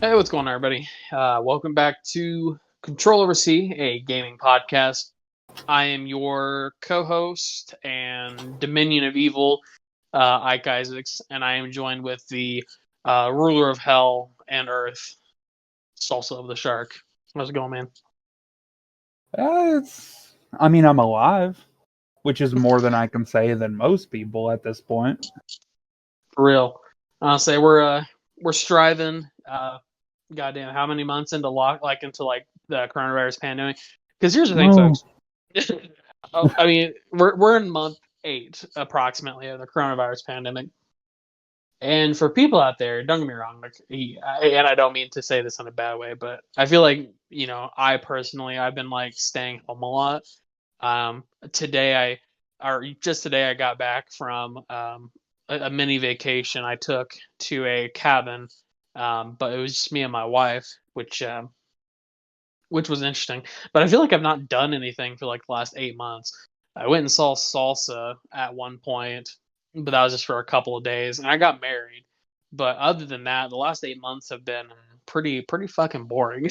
Hey, what's going on, everybody? Welcome back to Control Over C, a gaming podcast. I am your co-host and Dominion of Evil, Ike Isaacs, and I am joined with the ruler of Hell and Earth, Salsa of the Shark. How's it going, man? I'm alive, which is more than I can say than most people at this point. For real. I'll say we're striving. Goddamn, how many months into the coronavirus pandemic? Because here's the thing, No, folks. I mean, we're in month 8 approximately of the coronavirus pandemic, and for people out there, don't get me wrong, and I don't mean to say this in a bad way, but I feel like I personally I've been like staying home a lot. Um, today just today I got back from a mini vacation I took to a cabin, but it was just me and my wife, which was interesting. But I feel like I've not done anything for like the last 8 months. I went and saw Salsa at one point, but that was just for a couple of days, and I got married. But other than that, the last 8 months have been pretty fucking boring.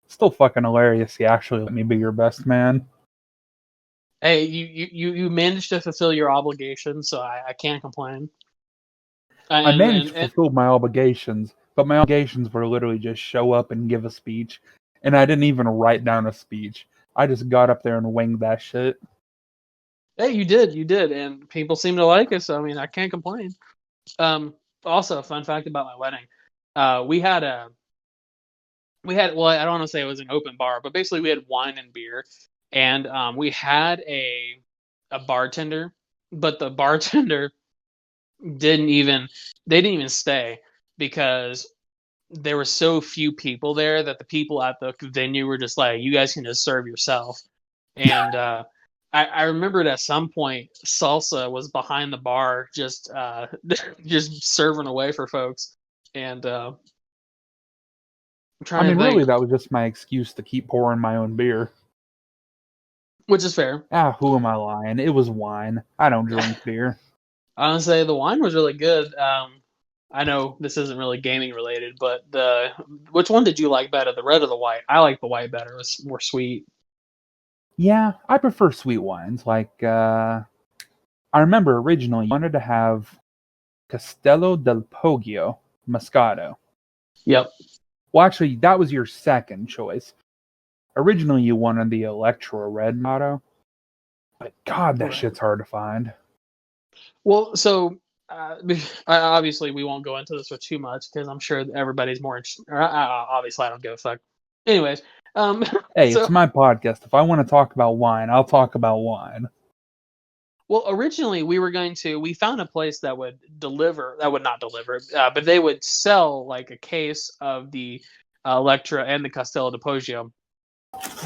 still fucking hilarious. You actually let me be your best man. Hey, you managed to fulfill your obligations, so I can't complain. I And, managed and, to and fulfill my obligations, but my obligations were literally just show up and give a speech, and I didn't even write down a speech. I just got up there and winged that shit. hey, you did, and people seem to like it. So I mean, I can't complain. Also, a fun fact about my wedding, we had a well, I don't want to say it was an open bar, but basically we had wine and beer, and we had a bartender, but the bartender didn't even they didn't even stay because there were so few people there that the people at the venue were just like, you guys can just serve yourself. And I remembered at some point Salsa was behind the bar just just serving away for folks. And I'm I trying mean, to think, really, that was just my excuse to keep pouring my own beer. which is fair. Who am I lying? It was wine. I don't drink beer. Honestly, the wine was really good. I know this isn't really gaming related, but the which one did you like better, the red or the white? I like the white better. It was more sweet. Yeah, I prefer sweet wines. I remember originally you wanted to have Castello del Poggio Moscato. Yep. Well, actually, that was your second choice. Originally, you wanted the Electra Red Motto, but God, that Right. shit's hard to find. Well, so obviously we won't go into this for too much because I'm sure everybody's more interested. Obviously, I don't give a fuck. Anyways, um, Hey, so it's my podcast. If I want to talk about wine, I'll talk about wine. well, originally we found a place that would not deliver, but they would sell like a case of the Electra and the Castello di Poggio,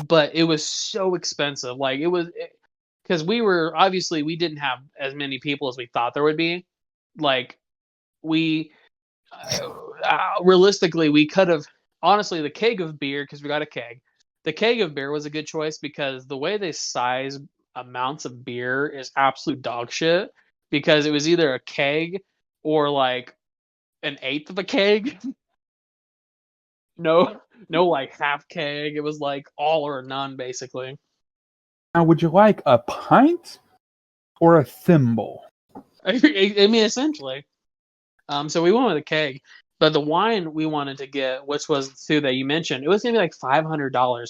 but it was so expensive. Like it was because we didn't have as many people as we thought there would be. Like we realistically, we could have honestly the keg of beer because we got a keg. The keg of beer was a good choice because the way they size amounts of beer is absolute dog shit. Because it was either a keg or like an eighth of a keg. No, no, like half keg. It was like all or none, basically. Now, would you like a pint or a thimble? I mean, essentially. So we went with a keg, but the wine we wanted to get, which was the two that you mentioned, it was gonna be like $500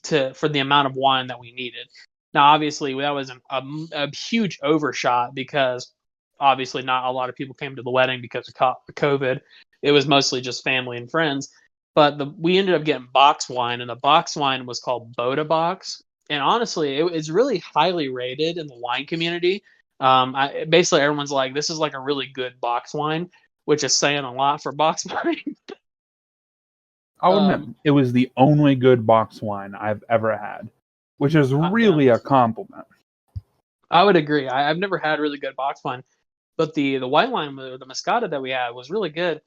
to for the amount of wine that we needed. Now, obviously, that was a huge overshot because obviously not a lot of people came to the wedding because of COVID. It was mostly just family and friends. But we ended up getting box wine, and the box wine was called Boda Box. And honestly, it's really highly rated in the wine community. Basically, everyone's like, this is like a really good box wine, which is saying a lot for box wine. I'll admit, um, it was the only good box wine I've ever had, which is yeah, really a compliment. I would agree. I've never had really good box wine, but the white wine, the Moscato that we had, was really good.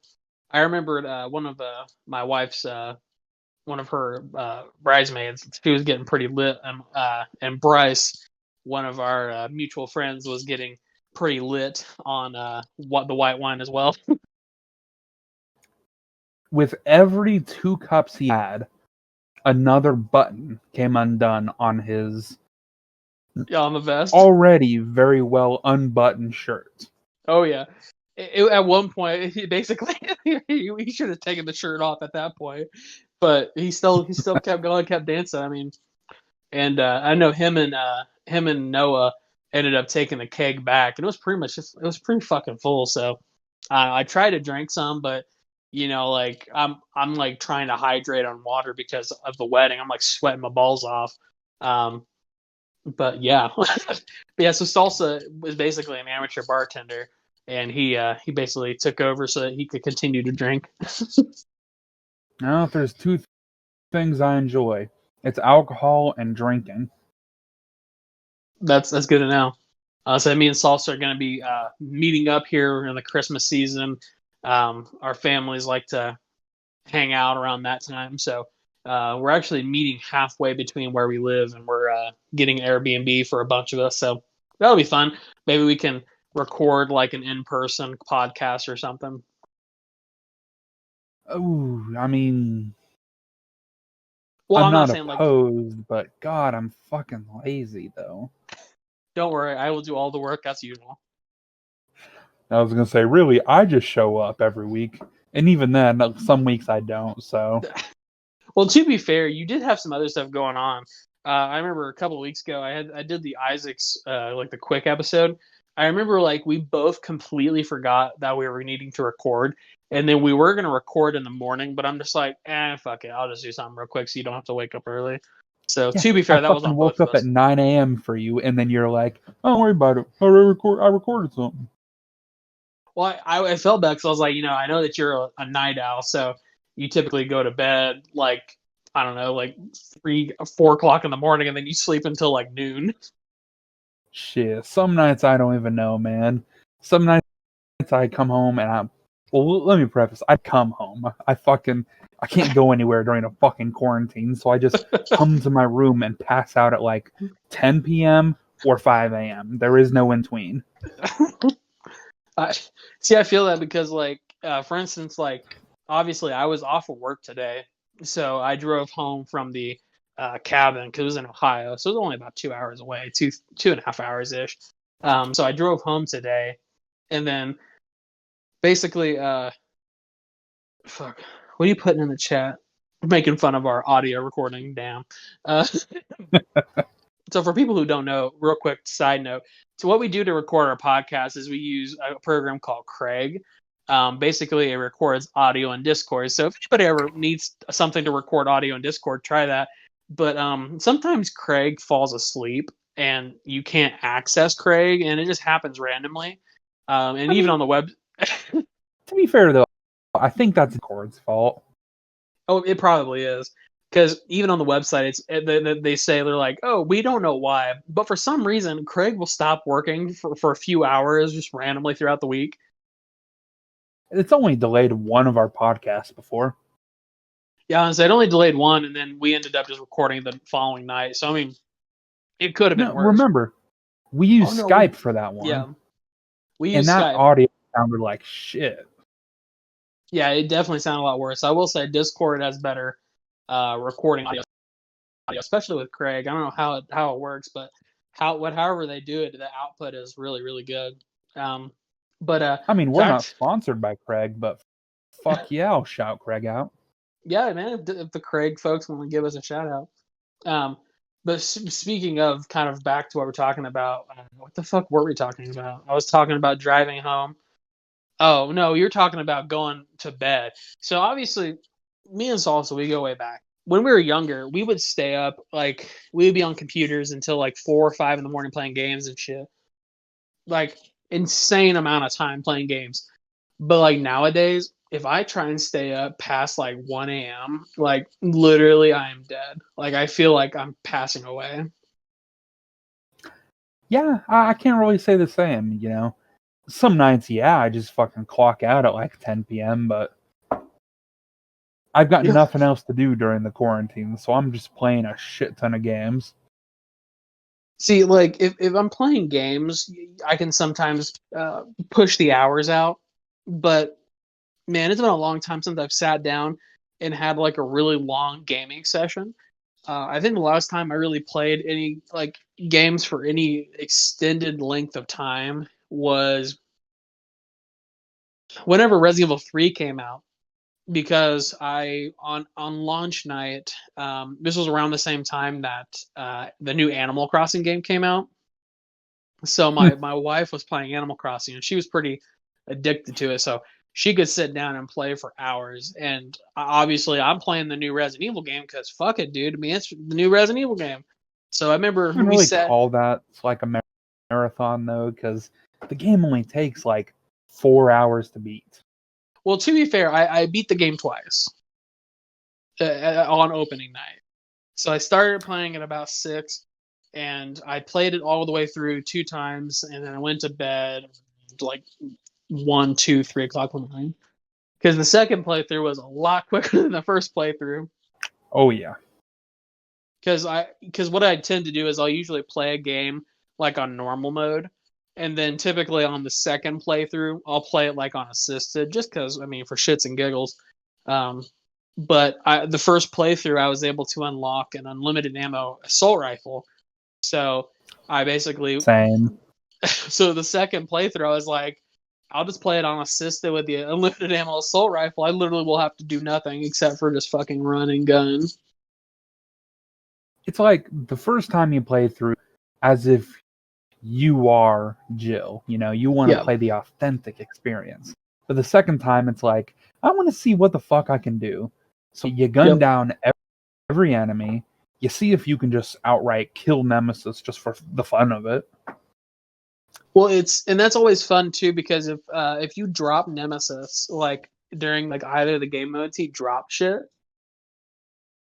I remembered one of my wife's one of her bridesmaids. She was getting pretty lit, and Bryce, one of our mutual friends, was getting pretty lit on what the white wine as well. with every 2 cups he had, another button came undone on his on the vest. already very well unbuttoned shirt. Oh yeah. At one point, he basically he should have taken the shirt off at that point, but he still kept going, kept dancing. I mean, and I know him and Noah ended up taking the keg back, and it was pretty much it was pretty fucking full. So I tried to drink some, but like I'm like trying to hydrate on water because of the wedding. I'm like sweating my balls off. But yeah, but yeah. So Salsa was basically an amateur bartender, and he basically took over so that he could continue to drink. Now, if there's 2 things I enjoy, it's alcohol and drinking. That's good to know. So me and Salsa are going to be meeting up here in the Christmas season. Our families like to hang out around that time, so we're actually meeting halfway between where we live, and we're getting an Airbnb for a bunch of us. So that'll be fun. Maybe we can record like an in-person podcast or something. Oh, I mean, Well, I'm I'm not not saying like, opposed, but God, I'm fucking lazy though. don't worry, I will do all the work as usual. I was gonna say, really, I just show up every week, and even then, some weeks I don't. So, Well, to be fair, you did have some other stuff going on. I remember a couple of weeks ago, I did the Isaacs like the quick episode. I remember like we both completely forgot that we were needing to record, and then we were gonna record in the morning, but I'm just like, fuck it, I'll just do something real quick so you don't have to wake up early. So yeah, to be I fair, that was fucking on both woke of up at us. 9 a.m. for you, and then you're like, "Oh, don't worry about it. I recorded something." Well, I felt bad because I was like, I know that you're a night owl, so you typically go to bed like I don't know, like 4 o'clock in the morning, and then you sleep until like noon. Shit, some nights I don't even know, man. Some nights I come home and well, let me preface. I come home. I can't go anywhere during a fucking quarantine, so I just come to my room and pass out at like 10 p.m. or 5 a.m. There is no in between. I See. I feel that because, like, for instance, like, obviously, I was off of work today, so I drove home from the cabin because it was in Ohio, so it was only about 2 hours away, 2.5 hours ish. So I drove home today, and then basically, fuck, what are you putting in the chat? Making fun of our audio recording. Damn. Uh, So for people who don't know, real quick side note. So what we do to record our podcast is we use a program called Craig. Basically, it records audio in Discord. So if anybody ever needs something to record audio in Discord, try that. But sometimes Craig falls asleep and you can't access Craig, and it just happens randomly. And I even mean, on the web. to be fair though, I think that's Cord's fault. Oh, it probably is. Because even on the website, they say they're like, oh, we don't know why, but for some reason, Craig will stop working for a few hours just randomly throughout the week. It's only delayed one of our podcasts before. Yeah, and so it only delayed one, and then we ended up just recording the following night. So I mean, it could have been No, worse. remember, we used Skype for that one. Yeah, we and used that Skype. audio sounded like shit. Yeah, it definitely sounded a lot worse. I will say Discord has better recording audio, especially with Craig. I don't know how it works, but however they do it, the output is really good. But I mean, we're not fact, sponsored by Craig, but fuck yeah, I'll shout Craig out. yeah, man, if the Craig folks want to give us a shout out. But speaking of kind of back to what we're talking about, what the fuck were we talking about? I was talking about driving home. Oh no, you're talking about going to bed. So obviously, me and Salsa, we go way back. When we were younger, we would stay up like we would be on computers until like 4 or 5 in the morning playing games and shit. Like insane amount of time playing games. But like nowadays, if I try and stay up past like 1 a.m., like literally I am dead. Like I feel like I'm passing away. Yeah, I can't really say the same, Some nights, yeah, I just fucking clock out at like 10 p.m., but I've got Yeah. nothing else to do during the quarantine, so I'm just playing a shit ton of games. See, like if I'm playing games, I can sometimes push the hours out, but Man, it's been a long time since I've sat down and had like a really long gaming session. I think the last time I really played any like games for any extended length of time was whenever Resident Evil 3 came out. Because I on launch night, this was around the same time that the new Animal Crossing game came out. So my wife was playing Animal Crossing and she was pretty addicted to it. So she could sit down and play for hours. And obviously, I'm playing the new Resident Evil game because fuck it, dude. I mean, it's the new Resident Evil game. So I remember I wouldn't we really sat. call that like a marathon though, because the game only takes like 4 hours to beat. Well, to be fair, I beat the game twice on opening night. So I started playing at about 6, and I played it all the way through 2 times, and then I went to bed like 1, 2, 3 o'clock in the morning. Because the second playthrough was a lot quicker than the first playthrough. Oh yeah. Because what I tend to do is I'll usually play a game like on normal mode, and then typically on the second playthrough I'll play it like on assisted, just because I mean for shits and giggles. Um, but the first playthrough I was able to unlock an unlimited ammo assault rifle, so I basically Same. so the second playthrough I was like, I'll just play it on assisted with the unlimited ammo assault rifle. I literally will have to do nothing except for just fucking run and gun. It's like the first time you play through as if you are Jill. You know, you want to Yeah. play the authentic experience. But the second time, it's like, I want to see what the fuck I can do. So you gun down every enemy. You see if you can just outright kill Nemesis just for the fun of it. Well, and that's always fun too, because if you drop Nemesis like during like either of the game modes, he drops shit.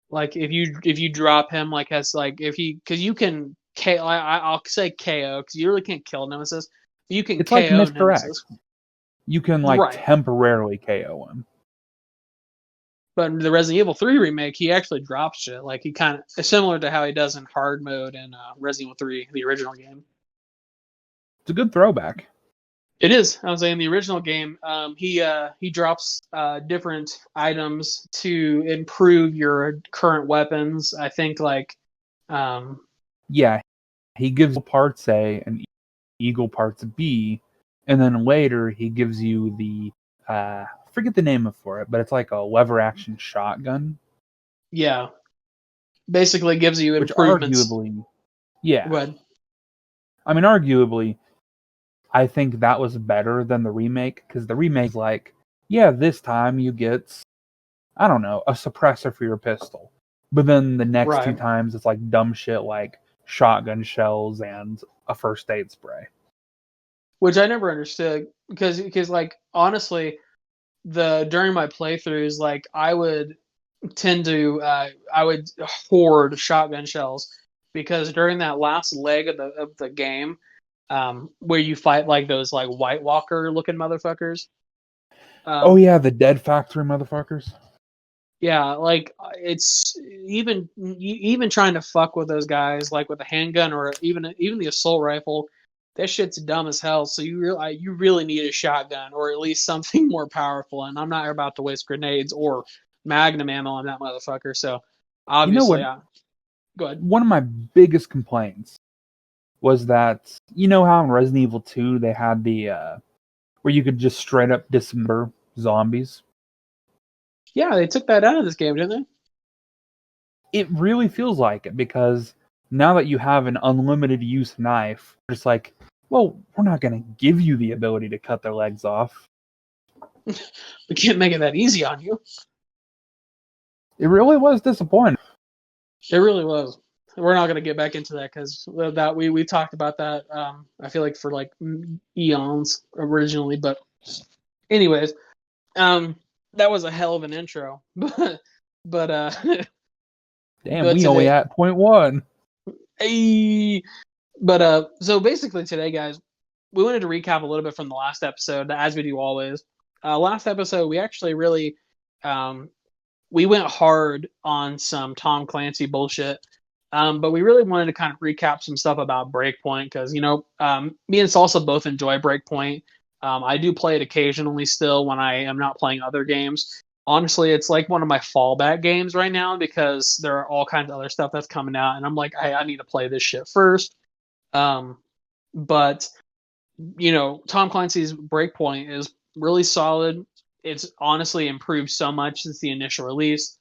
Like if you drop him like as like if he because you can I'll say KO because you really can't kill Nemesis. You can It's like KO Mr. Nemesis, X. You can like right? temporarily KO him. But in the Resident Evil 3 remake, he actually drops shit. Like he kind of similar to how he does in hard mode in Resident Evil 3, the original game. It's a good throwback. It is. I was saying the original game. He drops different items to improve your current weapons. I think like Yeah, he gives parts A and Eagle parts B, and then later he gives you the forget the name for it, but it's like a lever action shotgun. yeah, basically gives you Which improvements. arguably, yeah, What? I mean arguably, I think that was better than the remake because the remake's like, yeah, this time you get, I don't know, a suppressor for your pistol, but then the next two Right. times it's like dumb shit like shotgun shells and a first aid spray. Which I never understood because like honestly, the during my playthroughs, like I would tend to I would hoard shotgun shells because during that last leg of the game, where you fight like those like White Walker looking motherfuckers. Oh Um, yeah, the Dead Factory motherfuckers. yeah, like it's even trying to fuck with those guys, like with a handgun or even the assault rifle. That shit's dumb as hell. So you really need a shotgun or at least something more powerful. And I'm not about to waste grenades or magnum ammo on that motherfucker. So You know obviously, what? go ahead. One of my biggest complaints was that you know how in Resident Evil 2 they had the where you could just straight up dismember zombies. Yeah, they took that out of this game, didn't It really feels like it because now that you have an unlimited use knife, it's like, well, we're not going to give you the ability to cut their legs off. they? We can't make it that easy on you. It really was disappointing. It really was. We're not going to get back into that because that we talked about that. I feel like for like eons originally, but anyways, that was a hell of an intro. But Damn, but we only today, at point one. hey, so basically today, guys, we wanted to recap a little bit from the last episode, as we do always. Last episode, we actually really, we went hard on some Tom Clancy bullshit. But we really wanted to kind of recap some stuff about Breakpoint because, me and Salsa both enjoy Breakpoint. I do play it occasionally still when I am not playing other games. Honestly, it's like one of my fallback games right now because there are all kinds of other stuff that's coming out, and I'm like, hey, I need to play this shit first. But Tom Clancy's Breakpoint is really solid. It's honestly improved so much since the initial release.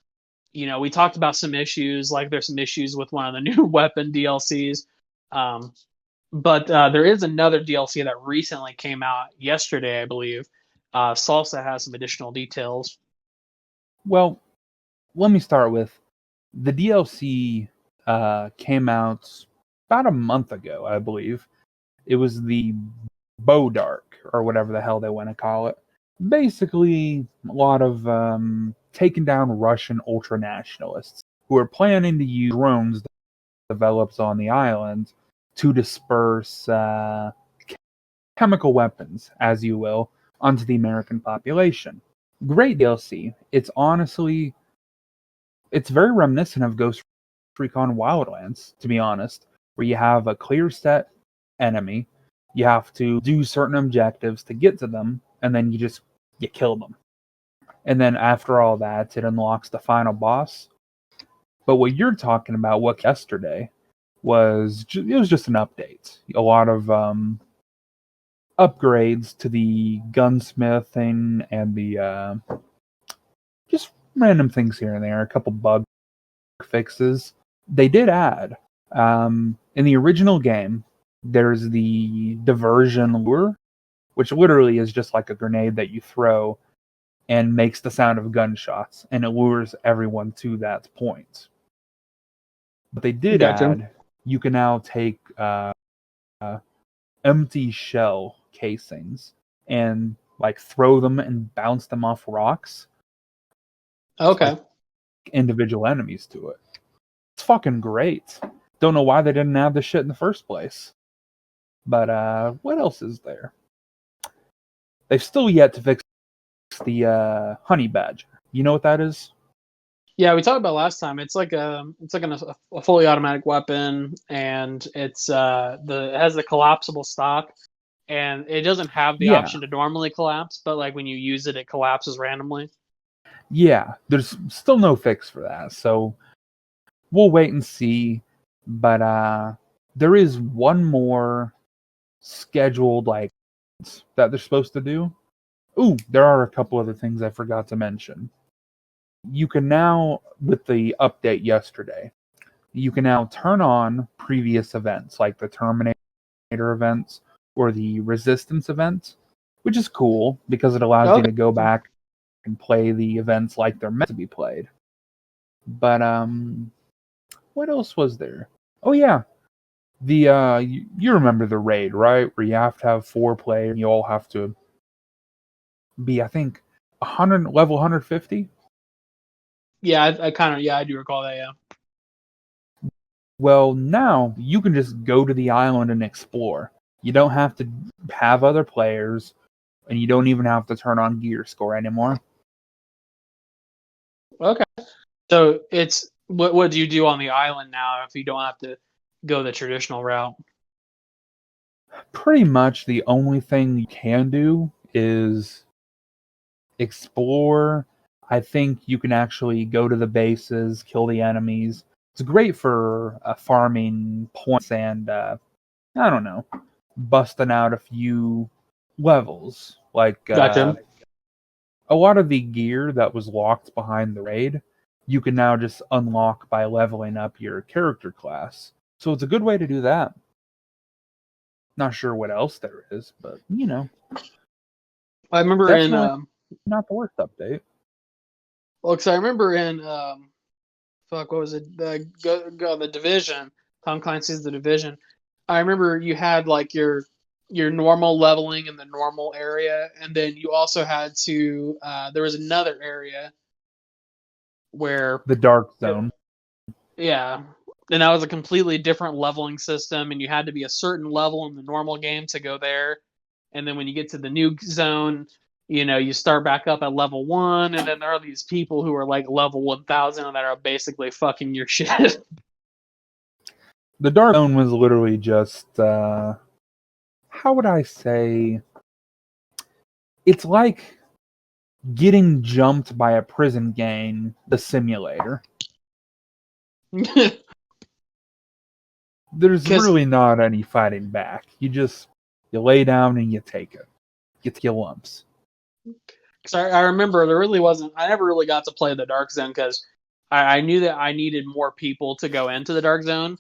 We talked about some issues, like there's some issues with one of the new weapon DLCs. But there is another DLC that recently came out yesterday, I believe. Salsa has some additional details. Well, let me start with the DLC came out about a month ago, I believe. It was the Dark, or whatever the hell they want to call it. Basically, a lot of taking down Russian ultranationalists who are planning to use drones developed on the island to disperse chemical weapons, as you will, onto the American population. Great DLC. It's very reminiscent of Ghost Recon Wildlands, to be honest, where you have a clear set enemy, you have to do certain objectives to get to them, and then you kill them. And then after all that, it unlocks the final boss. But what you're talking about, what yesterday, was just an update. A lot of upgrades to the gunsmithing and the just random things here and there, a couple bug fixes. They did add in the original game, there's the diversion lure, which literally is just like a grenade that you throw and makes the sound of gunshots, and it lures everyone to that point. But they did add, you can now take empty shell casings and like throw them and bounce them off rocks. Okay. Like individual enemies to it. It's fucking great. Don't know why they didn't add this shit in the first place. But what else is there? They've still yet to fix the honey badger. You know what that is? Yeah, we talked about last time. It's like a fully automatic weapon, and it has the collapsible stock, and it doesn't have the option to normally collapse, but like when you use it, it collapses randomly. Yeah, there's still no fix for that, so we'll wait and see. But there is one more scheduled that they're supposed to do. Ooh, there are a couple other things I forgot to mention. You can now, with the update yesterday, you can now turn on previous events like the Terminator events or the Resistance event, which is cool because it allows you to go back and play the events like they're meant to be played. But what else was there? Oh yeah, the you remember the raid, right? Where you have to have 4 players, and you all have to be, I think, level 150. Yeah, I do recall that. Yeah. Well, now you can just go to the island and explore. You don't have to have other players, and you don't even have to turn on gear score anymore. Okay. So it's what do you do on the island now if you don't have to go the traditional route? Pretty much the only thing you can do is explore. I think you can actually go to the bases, kill the enemies. It's great for farming points and I don't know, busting out a few levels. Like Gotcha. a lot of the gear that was locked behind the raid, you can now just unlock by leveling up your character class. So it's a good way to do that. Not sure what else there is, but I remember definitely not the worst update. Well, because I remember in what was it? The Division. Tom Clancy's The Division. I remember you had like your normal leveling in the normal area, and then you also had to. There was another area where the dark zone. Yeah, and that was a completely different leveling system, and you had to be a certain level in the normal game to go there. And then when you get to the new zone, you start back up at level 1, and then there are these people who are like level 1,000 that are basically fucking your shit. The dark zone was literally just how would I say? It's like getting jumped by a prison gang, the simulator. There's Because really not any fighting back. You lay down and you take it. You take your lumps. I remember there really wasn't. I never really got to play the Dark Zone because I knew that I needed more people to go into the Dark Zone,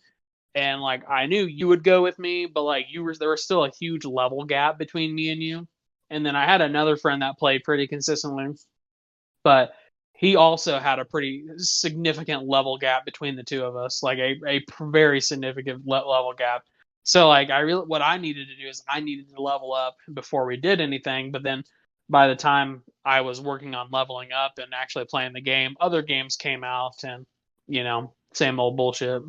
and like I knew you would go with me, but like there was still a huge level gap between me and you. And then I had another friend that played pretty consistently, but he also had a pretty significant level gap between the two of us, like a very significant level gap. So like what I needed to do is I needed to level up before we did anything, but then by the time I was working on leveling up and actually playing the game, other games came out and same old bullshit.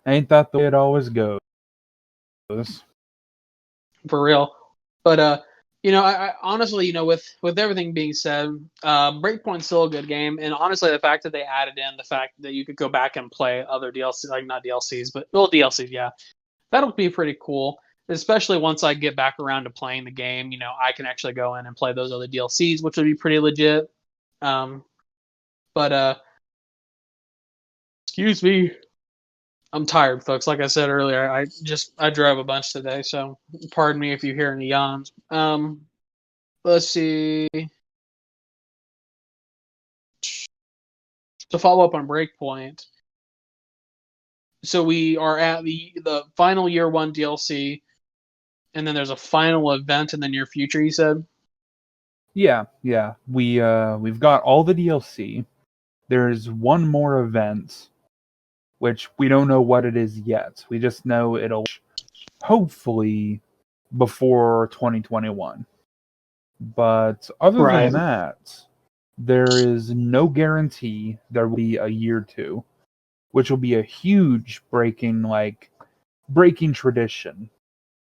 Ain't that the way it always goes? For real. But I honestly, with everything being said, Breakpoint's still a good game, and honestly, the fact that they added in the fact that you could go back and play other DLC, like not DLCs, but well DLCs, yeah, that'll be pretty cool. Especially once I get back around to playing the game, I can actually go in and play those other DLCs, which would be pretty legit. But excuse me, I'm tired, folks. Like I said earlier, I drove a bunch today, so pardon me if you hear any yawns. Let's see. To follow up on Breakpoint, so we are at the final year one DLC, and then there's a final event in the near future. You said, Yeah. We've got all the DLC. There's one more event, which we don't know what it is yet. We just know it'll hopefully before 2021. But other than right? that, there is no guarantee there will be a year two, which will be a huge breaking tradition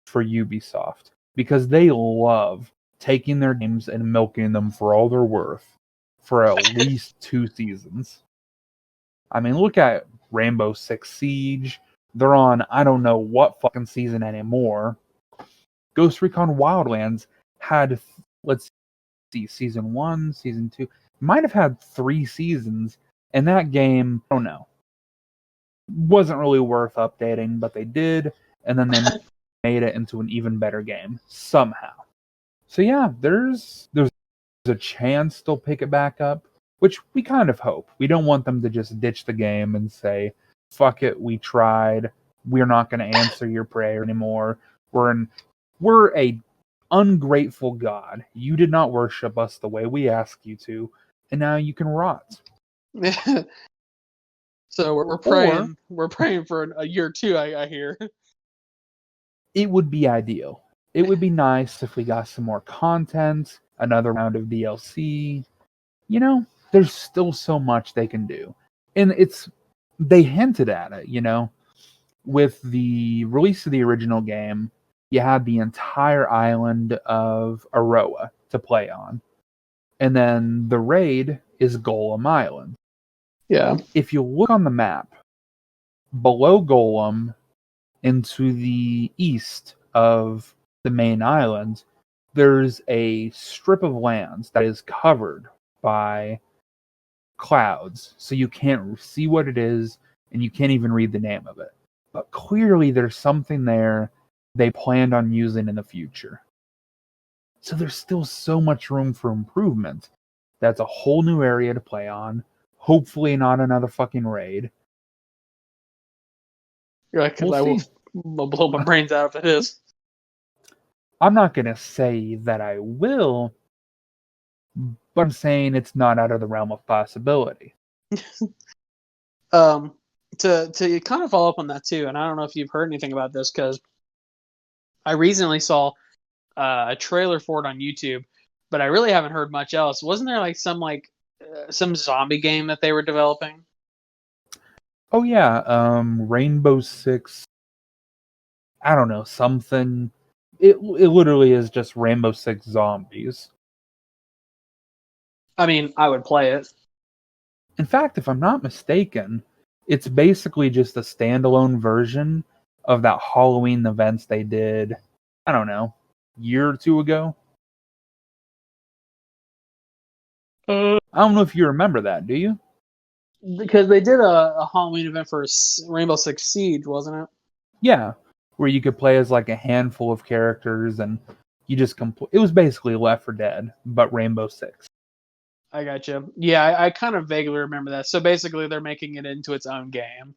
for Ubisoft because they love taking their games and milking them for all they're worth for at least 2 seasons. I mean, look at Rainbow Six Siege. They're on I don't know what fucking season anymore. Ghost Recon Wildlands had, let's see, season 1, season 2, might have had 3 seasons, and that game, I don't know, wasn't really worth updating, but they did, and then they made it into an even better game somehow. So yeah, there's a chance they'll pick it back up, which we kind of hope. We don't want them to just ditch the game and say, "Fuck it, we tried. We're not going to answer your prayer anymore. We're a ungrateful God. You did not worship us the way we asked you to, and now you can rot." So we're praying. We're praying for a year two. I hear. It would be ideal. It would be nice if we got some more content, another round of DLC. There's still so much they can do. And they hinted at it. With the release of the original game, you had the entire island of Aroa to play on. And then the raid is Golem Island. Yeah. If you look on the map, below Golem and to the east of the main island, there's a strip of land that is covered by clouds, so you can't see what it is, and you can't even read the name of it. But clearly there's something there they planned on using in the future. So there's still so much room for improvement. That's a whole new area to play on. Hopefully not another fucking raid. You're like, We'll I see. will blow my brains out if it is. I'm not going to say that I will, but I'm saying it's not out of the realm of possibility. To kind of follow up on that too, and I don't know if you've heard anything about this because I recently saw a trailer for it on YouTube, but I really haven't heard much else. Wasn't there some zombie game that they were developing? Oh yeah, Rainbow Six. I don't know, something. It literally is just Rainbow Six Zombies. I mean, I would play it. In fact, if I'm not mistaken, it's basically just a standalone version of that Halloween events they did, I don't know, a year or two ago. I don't know if you remember that, do you? Because they did a Halloween event for Rainbow Six Siege, wasn't it? Yeah, where you could play as like a handful of characters and you just it was basically Left 4 Dead, but Rainbow Six. I got you. Yeah, I kind of vaguely remember that. So basically, they're making it into its own game.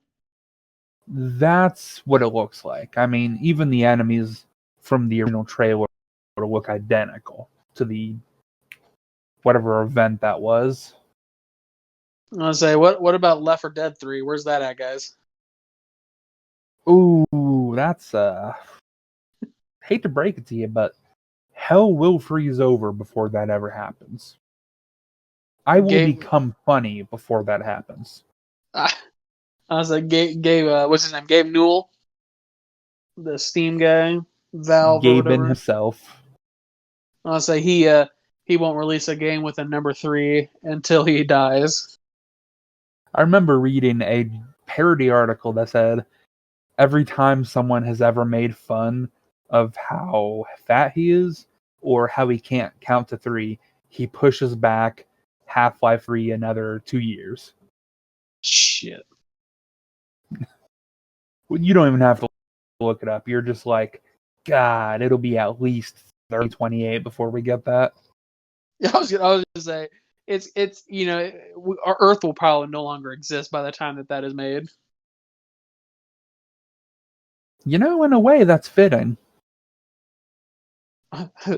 That's what it looks like. I mean, even the enemies from the original trailer look identical to the whatever event that was. I want to say, what about Left 4 Dead 3? Where's that at, guys? Ooh, that's hate to break it to you, but hell will freeze over before that ever happens. I will become funny before that happens. I was like, Gabe what's his name? Gabe Newell, the Steam guy, Valve or Gabe whatever. himself. I was say he won't release a game with a number 3 until he dies. I remember reading a parody article that said every time someone has ever made fun of how fat he is or how he can't count to 3, he pushes back Half-Life 3 another 2 years. Shit. You don't even have to look it up. You're just like, God, it'll be at least 3028 before we get that. I was gonna say it's our Earth will probably no longer exist by the time that is made. In a way, that's fitting.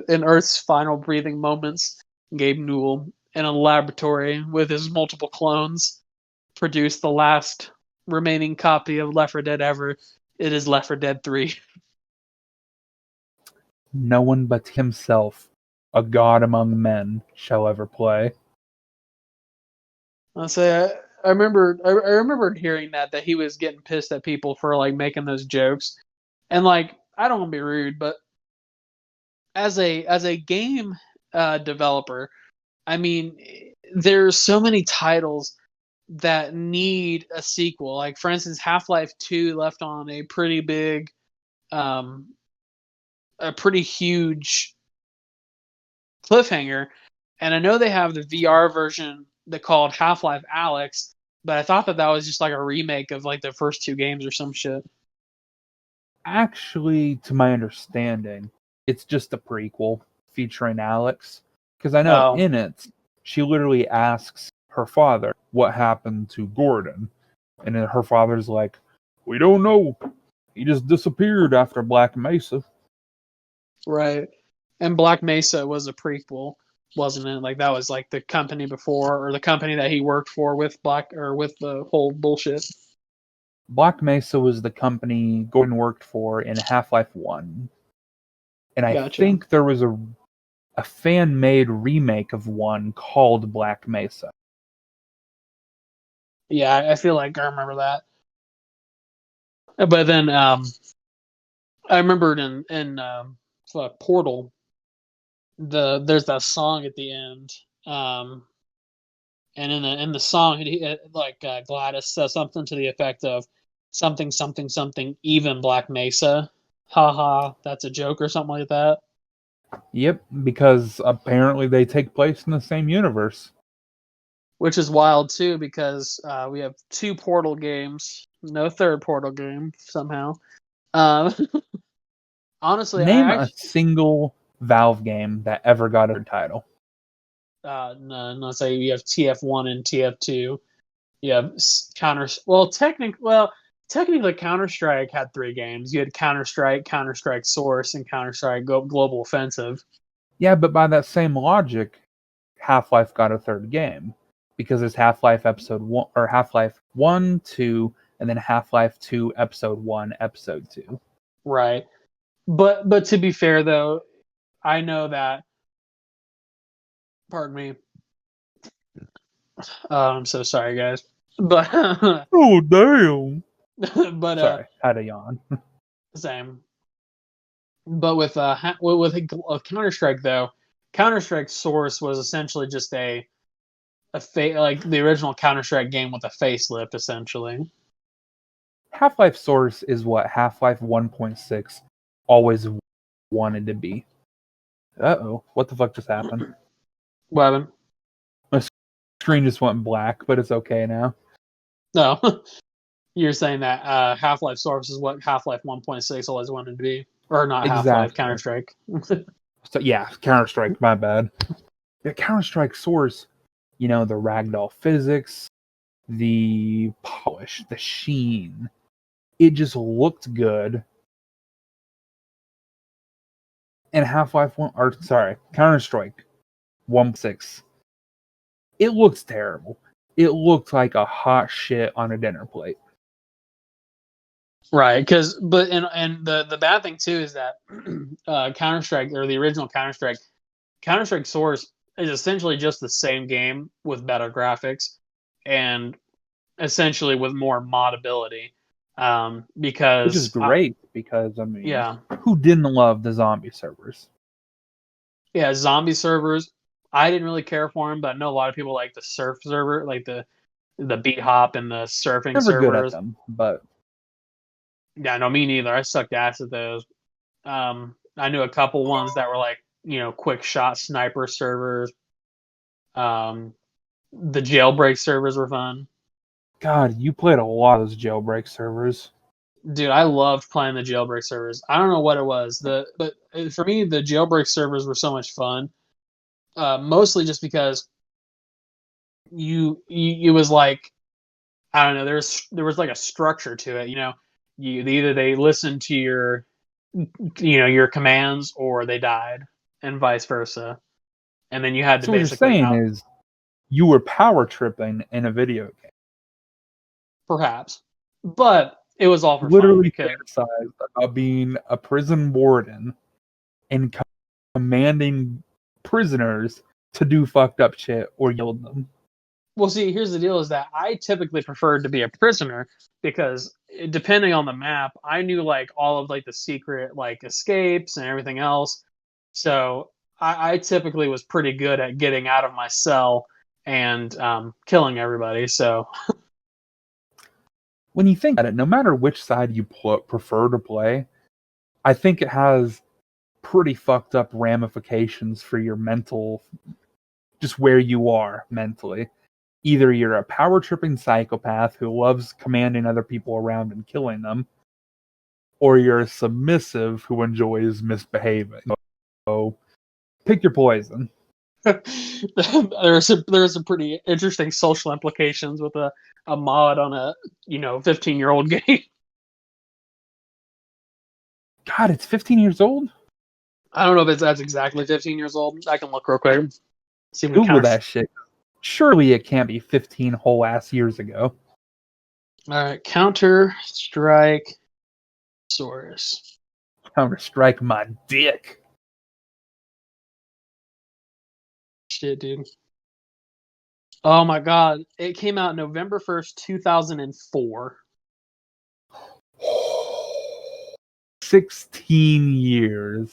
In Earth's final breathing moments, Gabe Newell, in a laboratory with his multiple clones, produced the last remaining copy of Left 4 Dead ever. It is Left 4 Dead 3. No one but himself, a god among men, shall ever play. I'll say I remembered hearing that he was getting pissed at people for like making those jokes, and like I don't want to be rude, but as a game developer, I mean, there's so many titles that need a sequel. Like for instance, Half-Life 2 left on a pretty big, a pretty huge cliffhanger, and I know they have the VR version that called Half-Life Alex, but I thought that was just like a remake of like the first 2 games or some shit. Actually, to my understanding, it's just a prequel featuring Alex. Because I know in it, she literally asks her father what happened to Gordon. And then her father's like, we don't know. He just disappeared after Black Mesa. Right. And Black Mesa was a prequel, wasn't it? Like that was like the company before, or the company that he worked for with with the whole bullshit. Black Mesa was the company Gordon worked for in Half-Life 1. And I think there was a fan-made remake of 1 called Black Mesa. Yeah, I feel like I remember that. But then I remembered in Portal, there's that song at the end, and in the song, Gladys says something to the effect of something something something even Black Mesa, haha, that's a joke or something like that. Yep, because apparently they take place in the same universe. Which is wild too, because we have 2 Portal games, no third Portal game somehow. Honestly, Name a single Valve game that ever got a title. No, say you have TF1 and TF2. You have technically Counter Strike had 3 games. You had Counter Strike, Counter Strike Source, and Counter Strike Global Offensive. Yeah, but by that same logic, Half-Life got a 3rd game because there's Half-Life Episode 1 or Half-Life 1, 2, and then Half-Life 2 Episode 1, Episode 2. Right. But to be fair though, I know that, pardon me. I'm so sorry guys. But oh damn. But sorry, had a yawn. Same. But with Counter Strike though, Counter Strike Source was essentially just like the original Counter Strike game with a facelift, essentially. Half-Life Source is what Half-Life 1.6 always wanted to be. Uh-oh, what the fuck just happened? What happened? My Screen just went black, but it's okay now. No, you're saying that Half-Life Source is what Half-Life 1.6 always wanted to be, or not Half-Life, Exactly. Counter-Strike. So yeah, Counter-Strike, my bad. Yeah, Counter-Strike Source, the ragdoll physics, the polish, the sheen. It just looked good. And Counter-Strike 1.6. It looks terrible. It looked like a hot shit on a dinner plate. Right, and the bad thing too is that Counter-Strike, or the original Counter-Strike Source is essentially just the same game with better graphics and essentially with more modability. Which is Because great because, yeah, who didn't love the zombie servers? yeah, zombie servers. I didn't really care for them, but I know a lot of people like the surf server, like the beat hop and the surfing Never good at servers. them, but Yeah, no, me neither. I sucked ass at those. I knew a couple ones that were like, quick shot sniper servers. Um, the jailbreak servers were fun. God, you played a lot of those jailbreak servers. Dude, I loved playing the jailbreak servers. I don't know what it was. But for me, the jailbreak servers were so much fun. Mostly just because it was like, I don't know, there was like a structure to it. Either they listened to your commands or they died, and vice versa. And then you had to So what you're basically saying is you were power tripping in a video game. perhaps, but it was all for fun Literally because fantasized about being a prison warden and commanding prisoners to do fucked up shit or yield them. well, see, here's the deal: is that I typically preferred to be a prisoner because depending on the map, I knew like all of like the secret like escapes and everything else. So I typically was pretty good at getting out of my cell and killing everybody. So When you think about it, no matter which side you prefer to play, I think it has pretty fucked up ramifications for your mental, just where you are mentally. Either you're a power tripping psychopath who loves commanding other people around and killing them, or you're a submissive who enjoys misbehaving. So pick your poison. there's some pretty interesting social implications with a mod on a 15-year-old game. God, it's 15 years old? I don't know if that's exactly 15 years old. I can look real quick. See when Google counter. that shit. Surely it can't be 15 whole ass years ago. All right, Counter Strike Source. Counter Strike my dick. Shit, dude. Oh my god, it came out November 1st, 2004. 16 years.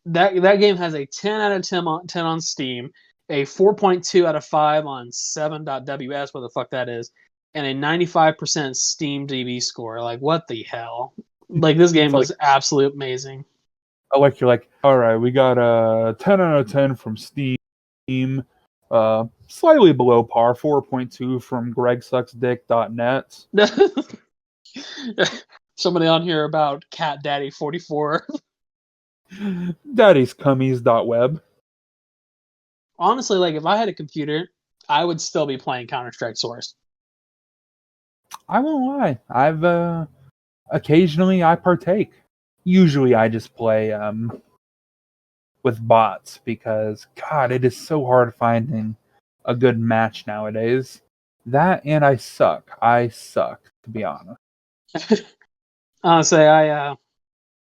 That game has a 10 out of 10 on Steam, a 4.2 out of 5 on 7.ws, what the fuck that is, and a 95% Steam DB score. Like, what the hell? Like, this game was absolute amazing. You're like, all right, we got a 10 out of 10 from Steam, slightly below par, 4.2 from gregsucksdick.net. Somebody on here about Cat Daddy 44. Daddy's cummies.web. Honestly, like, if I had a computer, I would still be playing Counter-Strike Source. I won't lie. I've occasionally I partake. Usually I just play with bots because God, it is so hard finding a good match nowadays. That and I suck. I suck, to be honest. Honestly,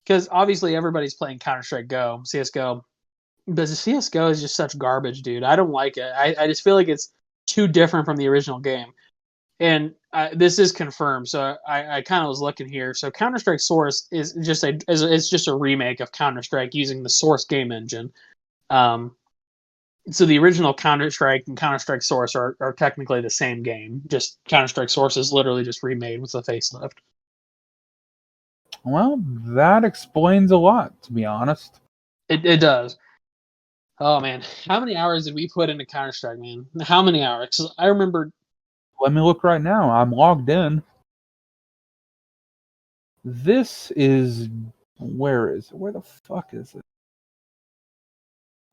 because obviously everybody's playing Counter-Strike Go, CS:GO, but the CS:GO is just such garbage, dude. I don't like it. I just feel like it's too different from the original game. And this is confirmed, so I kind of was looking here. So Counter-Strike Source is just a remake of Counter-Strike using the Source game engine. So the original Counter-Strike and Counter-Strike Source are technically the same game. Just Counter-Strike Source is literally just remade with a facelift. Well, that explains a lot, to be honest. It does. Oh man, how many hours did we put into Counter Strike, man? How many hours? 'Cause I remember. Let me look right now. I'm logged in. This is where is it? Where the fuck is it?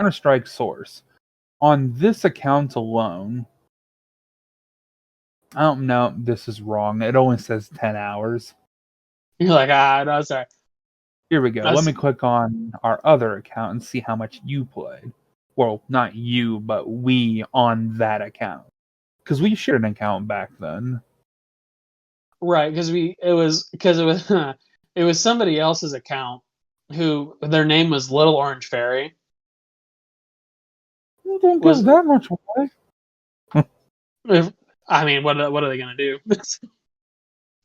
Counter Strike source. On this account alone, I don't know. This is wrong. It only says 10 hours. You're like, no, sorry. Here we go. Let That's me click on our other account and see how much you played. Well, not you, but we on that account. Because we shared an account back then. right, because it was somebody else's account who their name was Little Orange Fairy. Don't Was give that much away. if I mean, what are they gonna do? Bro,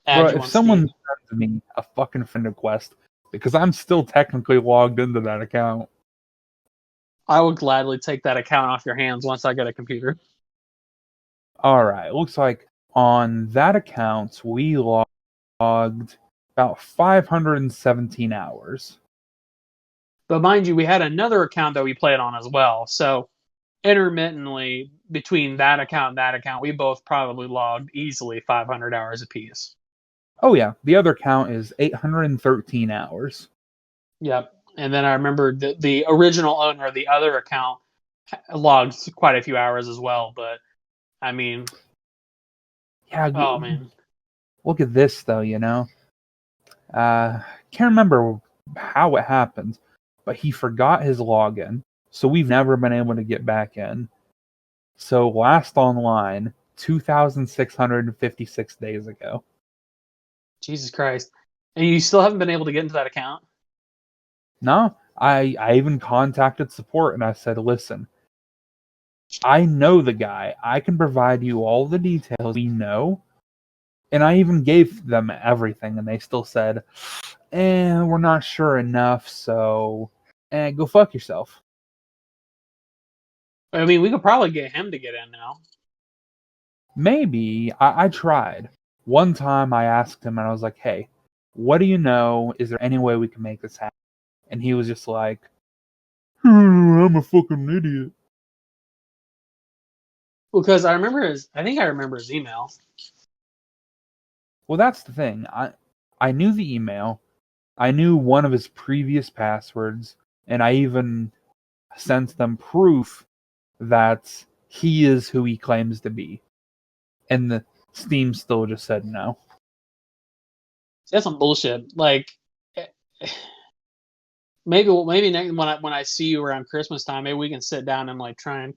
Add you if on someone Steam. sends me a fucking friend request, because I'm still technically logged into that account. I would gladly take that account off your hands once I get a computer. Alright, looks like on that account we logged about 517 hours. But mind you, we had another account that we played on as well. So intermittently between that account and that account, we both probably logged easily 500 hours apiece. Oh yeah, the other account is 813 hours. Yep. And then I remember the original owner of the other account logged quite a few hours as well. But I mean, Yeah, oh man, look at this though, you know. Can't remember how it happened, but he forgot his login, so we've never been able to get back in. So last online, 2,656 days ago. Jesus Christ! And you still haven't been able to get into that account? No, I even contacted support and I said, listen, I know the guy. I can provide you all the details we know. And I even gave them everything, and they still said, we're not sure enough, so go fuck yourself. I mean, we could probably get him to get in now. Maybe. I tried. One time I asked him, and I was like, hey, what do you know? Is there any way we can make this happen? And he was just like, I'm a fucking idiot. Because I think I remember his email. Well, that's the thing. I knew the email. I knew one of his previous passwords, and I even sent them proof that he is who he claims to be. And the Steam still just said no. That's some bullshit. Like, maybe next, when I see you around Christmas time, maybe we can sit down and like try and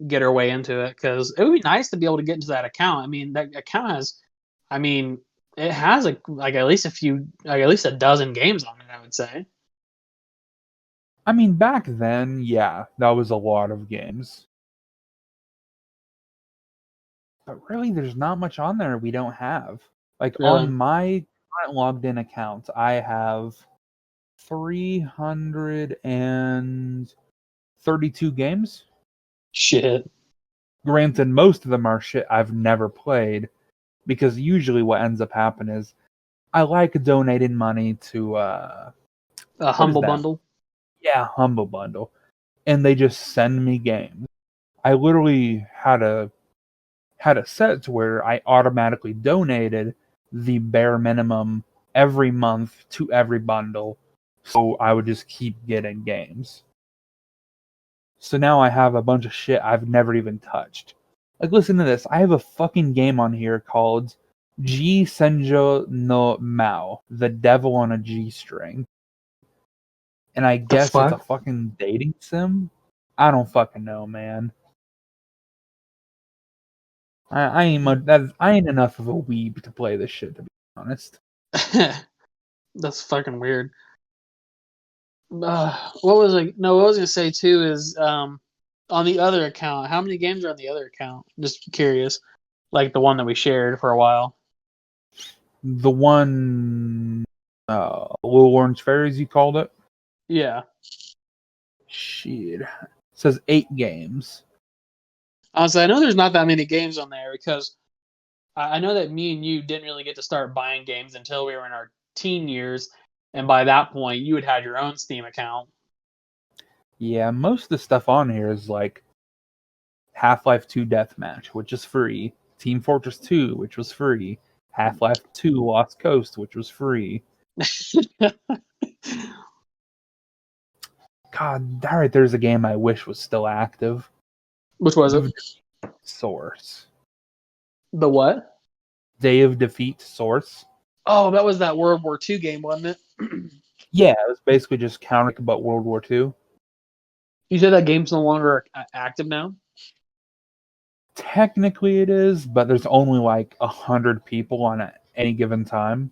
get our way into it because it would be nice to be able to get into that account. I mean, that account has, I mean, it has like at least at least a dozen games on it. I would say. I mean, back then, yeah, that was a lot of games. But really, there's not much on there we don't have. Like, on Really, my current logged in account, I have 332 games. shit. Granted, most of them are shit I've never played, because usually what ends up happening is I like donating money to A what is humble that? bundle. Yeah, Humble Bundle, and they just send me games. I literally had a set to where I automatically donated the bare minimum every month to every bundle, so I would just keep getting games. So now I have a bunch of shit I've never even touched. Like, listen to this. I have a fucking game on here called G Senjo no Mao, the devil on a G string. And I The guess it's a fuck? fucking dating sim? I don't fucking know, man. I ain't enough of a weeb to play this shit, to be honest. That's fucking weird. What was I? No, what I was gonna say too is on the other account. How many games are on the other account? Just curious. Like the one that we shared for a while. The one, Little Orange Fairies, you called it? Yeah. Shit. It says 8 games. Honestly, I know there's not that many games on there because I know that me and you didn't really get to start buying games until we were in our teen years, and by that point, you had your own Steam account. Yeah, most of the stuff on here is like Half-Life 2 Deathmatch, which is free. Team Fortress 2, which was free. Half-Life 2 Lost Coast, which was free. God, that right there's a game I wish was still active. Which was it? Source. The what? Day of Defeat Source. Oh, that was that World War II game, wasn't it? Yeah, it was basically just counter about World War II. You said that game's no longer active now? Technically it is, but there's only like 100 people on any given time.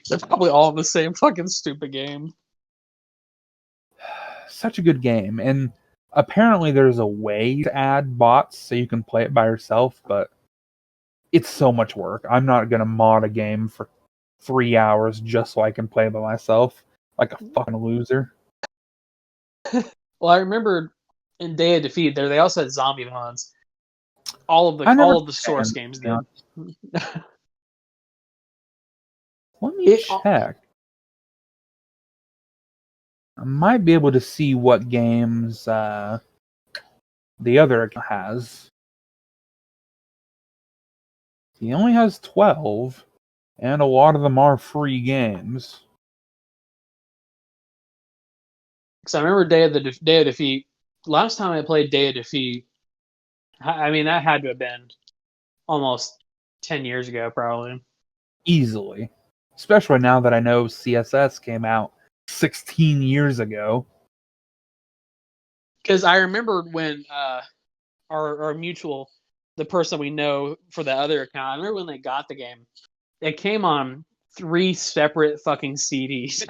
They're probably all in the same fucking stupid game. Such a good game. And apparently there's a way to add bots so you can play it by yourself, but it's so much work. I'm not going to mod a game for 3 hours just so I can play by myself like a fucking loser. Well, I remember in Day of Defeat there they also had zombie mods. All of the source games did. Let me check. I might be able to see what games the other account has. He only has 12, and a lot of them are free games. Because I remember Day of Defeat. Last time I played Day of Defeat, I mean that had to have been almost 10 years ago, probably. Easily. Especially now that I know CSS came out 16 years ago. Because I remember when our mutual, the person we know for the other account, I remember when they got the game, it came on 3 separate fucking CDs.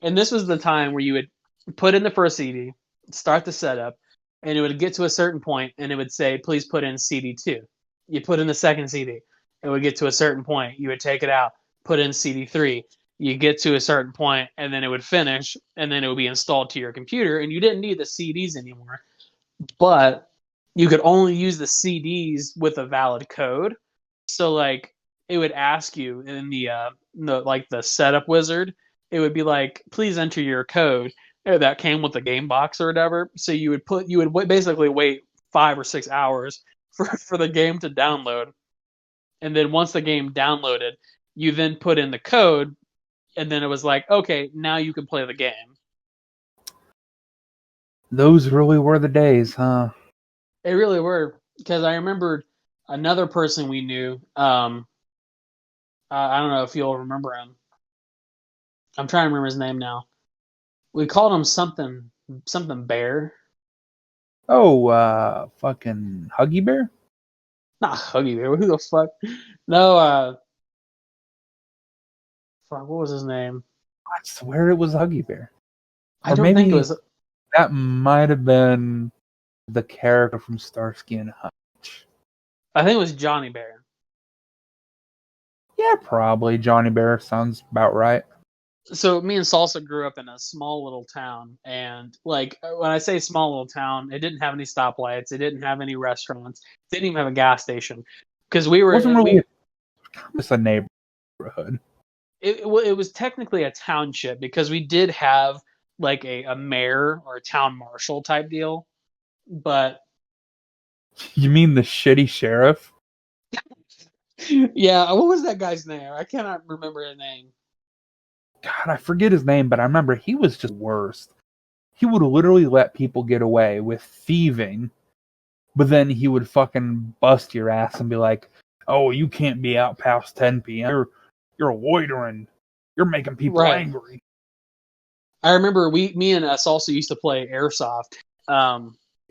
And this was the time where you would put in the first CD, start the setup, and it would get to a certain point, and it would say, please put in CD2. You put in the second CD. It would get to a certain point. You would take it out, put in CD3. You get to a certain point, and then it would finish, and then it would be installed to your computer, and you didn't need the CDs anymore. But you could only use the CDs with a valid code. So, like, it would ask you in the setup wizard, it would be like, please enter your code that came with the game box or whatever. So you would basically wait 5 or 6 hours for the game to download, and then once the game downloaded, you then put in the code, and then it was like, okay, now you can play the game. Those really were the days, huh? They really were, because I remembered another person we knew. I don't know if you'll remember him. I'm trying to remember his name now. We called him something Bear. Oh, fucking Huggy Bear? Not Huggy Bear. Who the fuck? No, fuck, what was his name? I swear it was Huggy Bear. I don't think it was. That might have been the character from Starsky and Hutch. I think it was Johnny Bear. Yeah, probably. Johnny Bear sounds about right. So me and Salsa grew up in a small little town, and like when I say small little town, it didn't have any stoplights, it didn't have any restaurants, it didn't even have a gas station, because we were. It wasn't really just a neighborhood. It was technically a township because we did have like a mayor or a town marshal type deal, but You mean the shitty sheriff? yeah, what was that guy's name? I cannot remember his name. God, I forget his name, but I remember he was just worst. He would literally let people get away with thieving, but then he would fucking bust your ass and be like, "Oh, you can't be out past 10 p.m. You're loitering. You're making people angry." I remember me and us also used to play airsoft.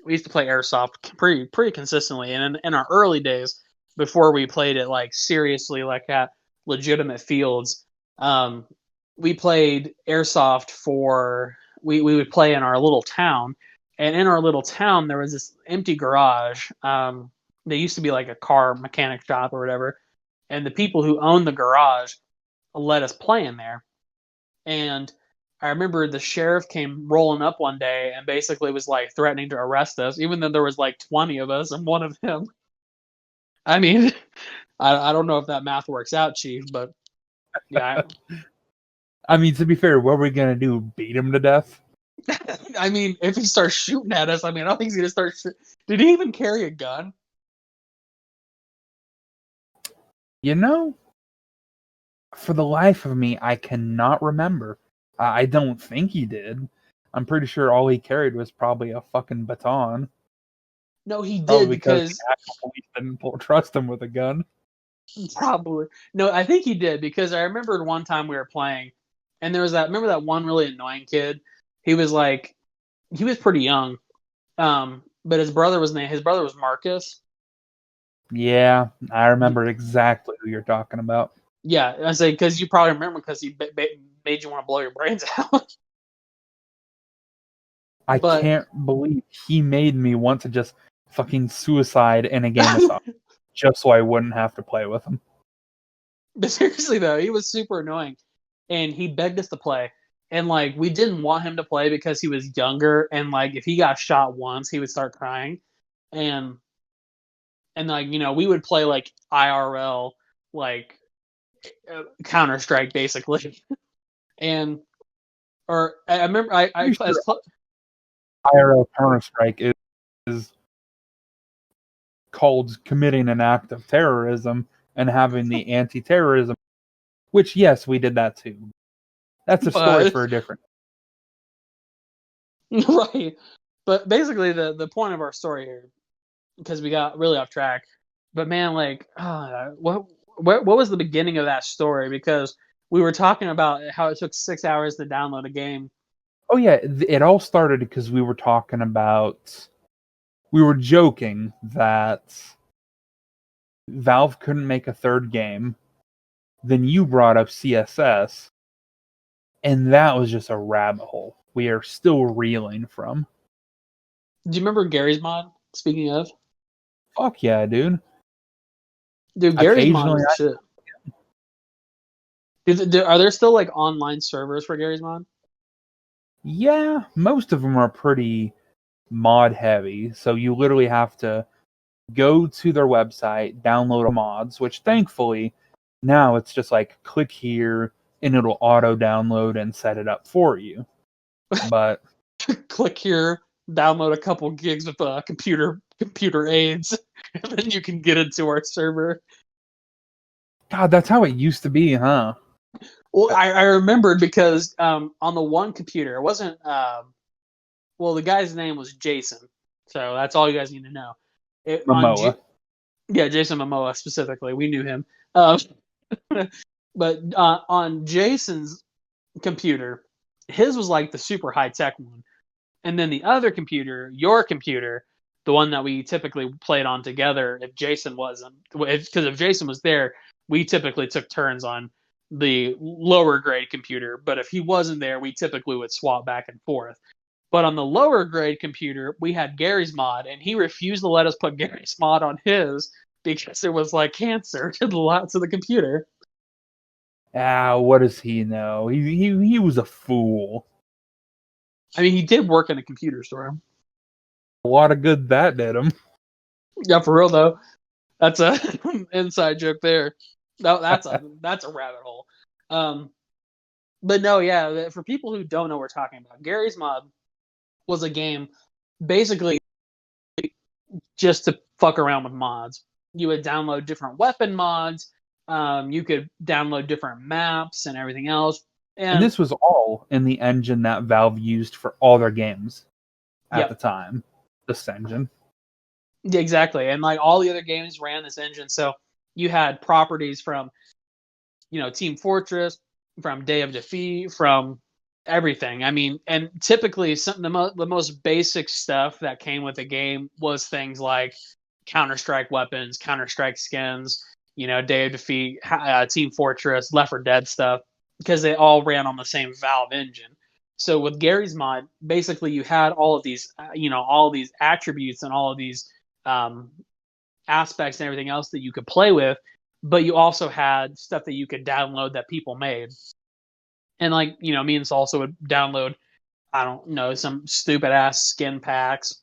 We used to play airsoft pretty consistently, and in our early days, before we played it like seriously, like at legitimate fields, we played airsoft we would play in our little town, and in our little town there was this empty garage. There used to be like a car mechanic shop or whatever, and the people who owned the garage let us play in there. And I remember the sheriff came rolling up one day and basically was like threatening to arrest us, even though there was like 20 of us and one of him. I mean, I don't know if that math works out, Chief, but yeah. I mean, to be fair, what are we gonna do? Beat him to death? I mean, if he starts shooting at us, I mean, I don't think he's gonna start. Did he even carry a gun? You know, for the life of me, I cannot remember. I don't think he did. I'm pretty sure all he carried was probably a fucking baton. No, he did Probably because the because actual police didn't trust him with a gun. probably no. I think he did because I remembered one time we were playing, and there was that. Remember that one really annoying kid? He was like, he was pretty young, but his brother was Marcus. Yeah, I remember exactly who you're talking about. Yeah, I say because you probably remember because he made you want to blow your brains out. I But can't believe he made me want to just fucking suicide in a game of Salsa just so I wouldn't have to play with him. but seriously though, he was super annoying, and he begged us to play. And like we didn't want him to play because he was younger, and like if he got shot once, he would start crying, and like we would play like IRL, like Counter Strike basically, and or I remember I Pretty as sure IRL Counter Strike is called committing an act of terrorism and having the anti-terrorism, which yes, we did that too. That's a story but for a different. right. But basically, the point of our story here, because we got really off track. But man, like, what was the beginning of that story? Because we were talking about how it took 6 hours to download a game. Oh yeah, it all started because we were talking about. We were joking that Valve couldn't make a third game. Then you brought up CSS, and that was just a rabbit hole we are still reeling from. Do you remember Gary's mod? Speaking of, Fuck yeah, dude. dude, Gary's mod Occasionally, was the shit. Are there still like online servers for Gary's mod? yeah, most of them are pretty mod heavy. So you literally have to go to their website, download mods, which thankfully now it's just like click here and it'll auto download and set it up for you. But Click here, download a couple gigs of computer aids, and then you can get into our server. God, that's how it used to be, huh? Well, I remembered because on the one computer, it wasn't. Well, the guy's name was Jason, so that's all you guys need to know. Momoa. Yeah, Jason Momoa specifically, we knew him. But on Jason's computer, his was like the super high tech one, and then the other computer, your computer, the one that we typically played on together. If Jason wasn't, because if Jason was there, we typically took turns on the lower grade computer. But if he wasn't there, we typically would swap back and forth. But on the lower grade computer, we had Gary's mod, and he refused to let us put Gary's mod on his because it was like cancer to the computer. Ah, what does he know? He was a fool. I mean, he did work in a computer store. A lot of good that did him. Yeah, for real though. That's a inside joke there. No, that's a rabbit hole. But no, yeah. For people who don't know what we're talking about, Gary's Mod was a game basically just to fuck around with mods. You would download different weapon mods. You could download different maps and everything else. And this was all in the engine that Valve used for all their games at the time. This engine. Yeah, exactly. And like all the other games ran this engine. So you had properties from, Team Fortress, from Day of Defeat, from everything. I mean, and typically the most basic stuff that came with the game was things like Counter-Strike weapons, Counter-Strike skins, Day of Defeat, Team Fortress, Left 4 Dead stuff, because they all ran on the same Valve engine. So with Gary's mod, basically you had all of these, all of these attributes and all of these aspects and everything else that you could play with, but you also had stuff that you could download that people made. And like, me and Salsa would download, I don't know, some stupid ass skin packs.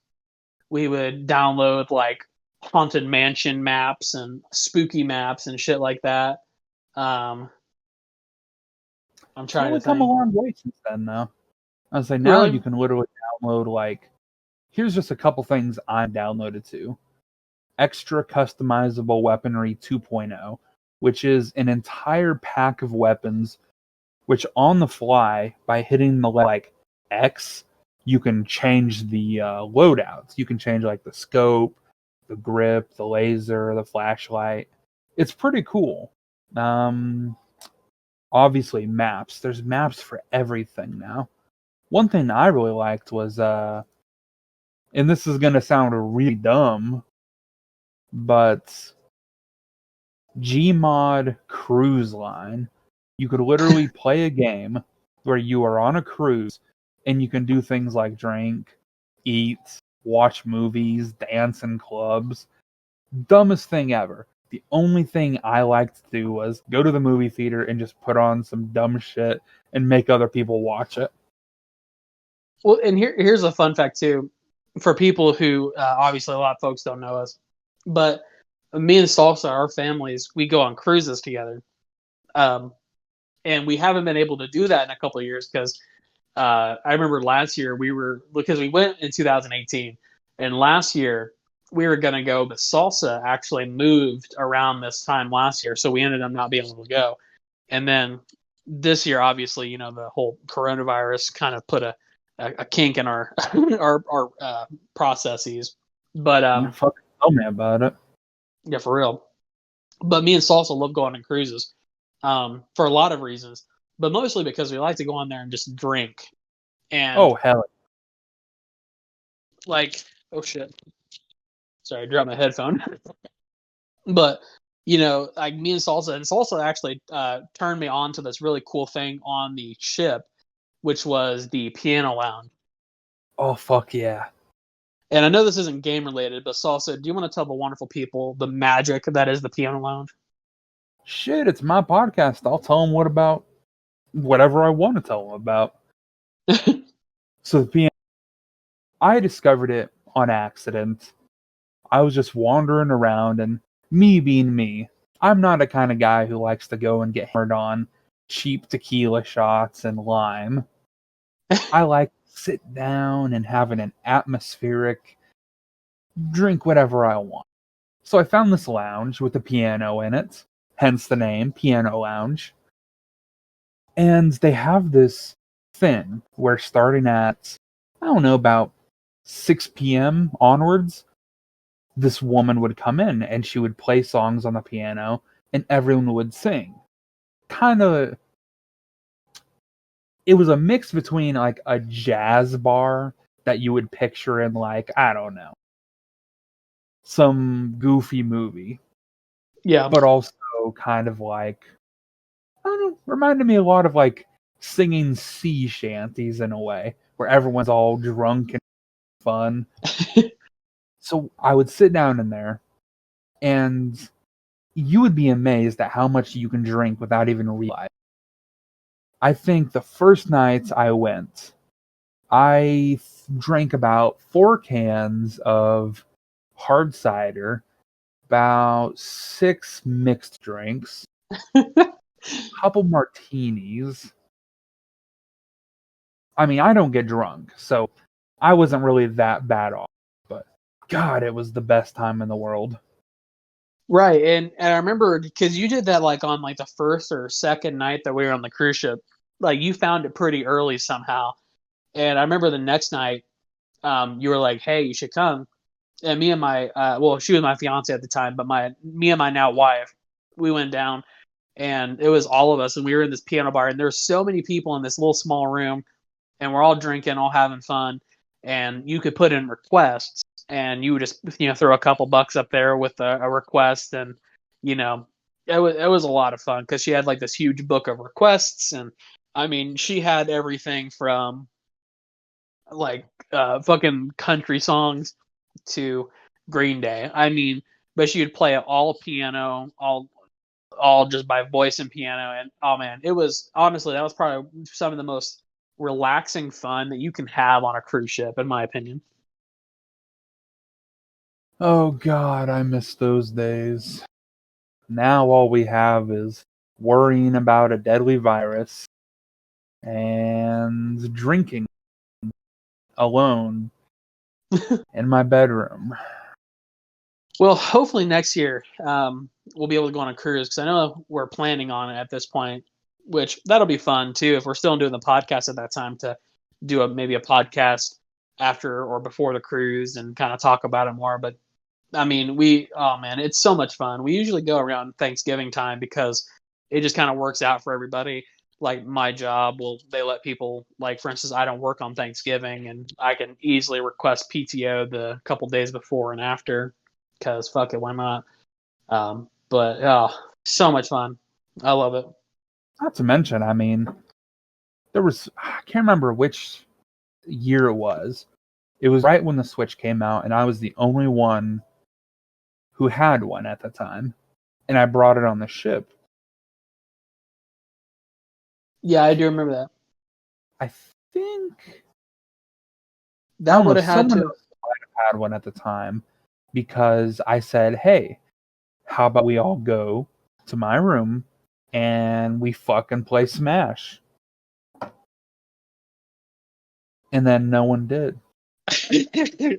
We would download like haunted mansion maps and spooky maps and shit like that. I'm It's trying to really come a think. long way since then, though. I was like, now Really? you can literally download, like, here's just a couple things I downloaded to. Extra Customizable Weaponry 2.0, which is an entire pack of weapons, which on the fly, by hitting the, like, X, you can change the loadouts. You can change, like, the scope, the grip, the laser, the flashlight. It's pretty cool. Obviously, maps. There's maps for everything now. One thing I really liked was, and this is gonna sound really dumb, but Gmod Cruise Line. You could literally play a game where you are on a cruise and you can do things like drink, eat, watch movies, dance in clubs. Dumbest thing ever. The only thing I liked to do was go to the movie theater and just put on some dumb shit and make other people watch it. Well, and here's a fun fact too, for people who obviously a lot of folks don't know us, but me and Salsa, our families, we go on cruises together, um, and we haven't been able to do that in a couple of years because I remember last year because we went in 2018, and last year we were gonna go, but Salsa actually moved around this time last year, so we ended up not being able to go. And then this year, obviously, the whole coronavirus kind of put a kink in our our processes. But Yeah, fucking tell me about it. yeah, for real. But me and Salsa love going on cruises for a lot of reasons, but mostly because we like to go on there and just drink. And Oh hell. like, oh shit, sorry, I dropped my headphone. But like me and Salsa actually turned me on to this really cool thing on the ship, which was the piano lounge. Oh fuck yeah. And I know this isn't game related, but Salsa, do you want to tell the wonderful people the magic that is the piano lounge? Shit, it's my podcast. I'll tell them what about whatever I want to tell them about. So the piano, I discovered it on accident. I was just wandering around, and me being me, I'm not a kind of guy who likes to go and get hammered on cheap tequila shots and lime. I like to sit down and have an atmospheric drink whatever I want. So I found this lounge with a piano in it, hence the name, Piano Lounge. And they have this thing where starting at, I don't know, about 6 p.m. onwards, this woman would come in and she would play songs on the piano and everyone would sing. Kind of, it was a mix between like a jazz bar that you would picture in, like, I don't know, some goofy movie, Yeah. but also kind of like, I don't know, reminded me a lot of like singing sea shanties in a way, where everyone's all drunk and fun. So I would sit down in there, and you would be amazed at how much you can drink without even realizing. I think the first night I went, I drank about 4 cans of hard cider, about 6 mixed drinks, couple martinis. I mean, I don't get drunk, so I wasn't really that bad off. But God, it was the best time in the world. Right. And I remember because you did that like on like the first or second night that we were on the cruise ship. Like you found it pretty early somehow. And I remember the next night, you were like, "Hey, you should come." And me and my well, she was my fiance at the time, but me and my now wife, we went down, and it was all of us, and we were in this piano bar, and there were so many people in this little small room, and we're all drinking, all having fun, and you could put in requests, and you would just throw a couple bucks up there with a request, and you know it was a lot of fun because she had like this huge book of requests, and I mean she had everything from like fucking country songs to Green Day. I mean, but she would play it all piano, all just by voice and piano. And oh man, it was honestly that was probably some of the most relaxing fun that you can have on a cruise ship, in my opinion. Oh God, I miss those days. Now all we have is worrying about a deadly virus and drinking alone in my bedroom. Well, hopefully next year we'll be able to go on a cruise because I know we're planning on it at this point, which that'll be fun too if we're still doing the podcast at that time to do maybe a podcast after or before the cruise and kind of talk about it more. But I mean, oh man, it's so much fun. We usually go around Thanksgiving time because it just kind of works out for everybody. Like my job, they let people, like for instance, I don't work on Thanksgiving and I can easily request PTO the couple days before and after because fuck it, why not? But oh, so much fun. I love it. Not to mention, I mean, I can't remember which year it was. It was right when the Switch came out, and I was the only one who had one at the time, and I brought it on the ship. Yeah, I do remember that. I think that would have had someone to else might have had one at the time because I said, "Hey, how about we all go to my room and we fucking play Smash?" And then no one did.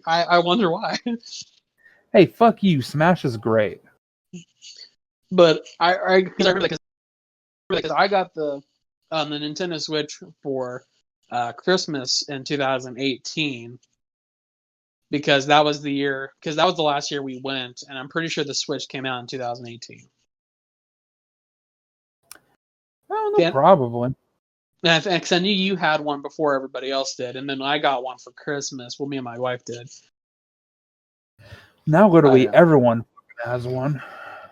I wonder why. Hey, fuck you. Smash is great. But because I got the Nintendo Switch for Christmas in 2018 because that was the year, because that was the last year we went, and I'm pretty sure the Switch came out in 2018. I don't know, probably. And because I knew you had one before everybody else did, and then I got one for Christmas. Well, me and my wife did. Now literally everyone has one.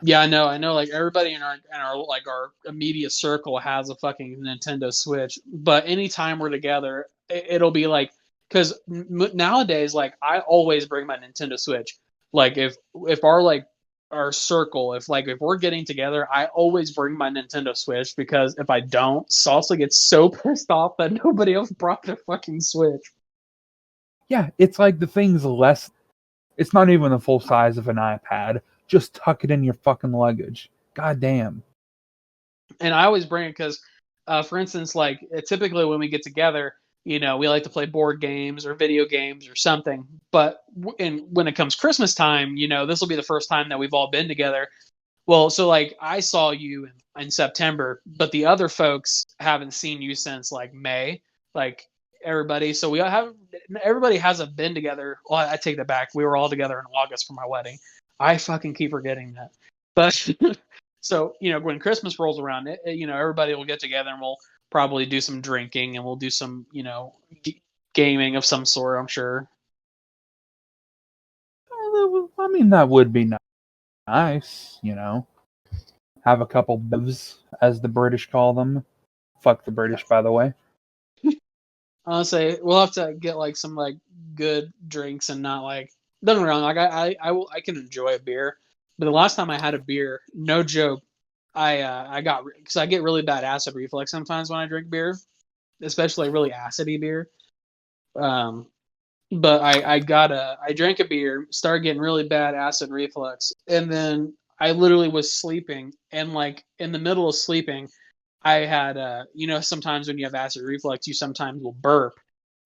Yeah, I know. Like everybody in our like our immediate circle has a fucking Nintendo Switch. But anytime we're together, it'll be like, because nowadays, like I always bring my Nintendo Switch. Like if our circle, if we're getting together, I always bring my Nintendo Switch because if I don't, Salsa gets so pissed off that nobody else brought their fucking Switch. Yeah, it's like the thing's less. It's not even the full size of an iPad. Just tuck it in your fucking luggage. God damn. And I always bring it because, for instance, like typically when we get together, we like to play board games or video games or something. But when it comes Christmas time, this will be the first time that we've all been together. Well, so like I saw you in September, but the other folks haven't seen you since like May. Like everybody, so everybody hasn't been together. Well, I take that back. We were all together in August for my wedding. I fucking keep forgetting that. But so when Christmas rolls around, everybody will get together and we'll probably do some drinking and we'll do some gaming of some sort. I'm sure. I mean, that would be nice, Have a couple bevs, as the British call them. Fuck the British, by the way. I'll say we'll have to get like some like good drinks and not like. Don't get me wrong, like I can enjoy a beer, but the last time I had a beer, no joke, I got, because I get really bad acid reflux sometimes when I drink beer, especially really acidy beer. But I drank a beer, started getting really bad acid reflux, and then I literally was sleeping, and like in the middle of sleeping, I had sometimes when you have acid reflux, you sometimes will burp,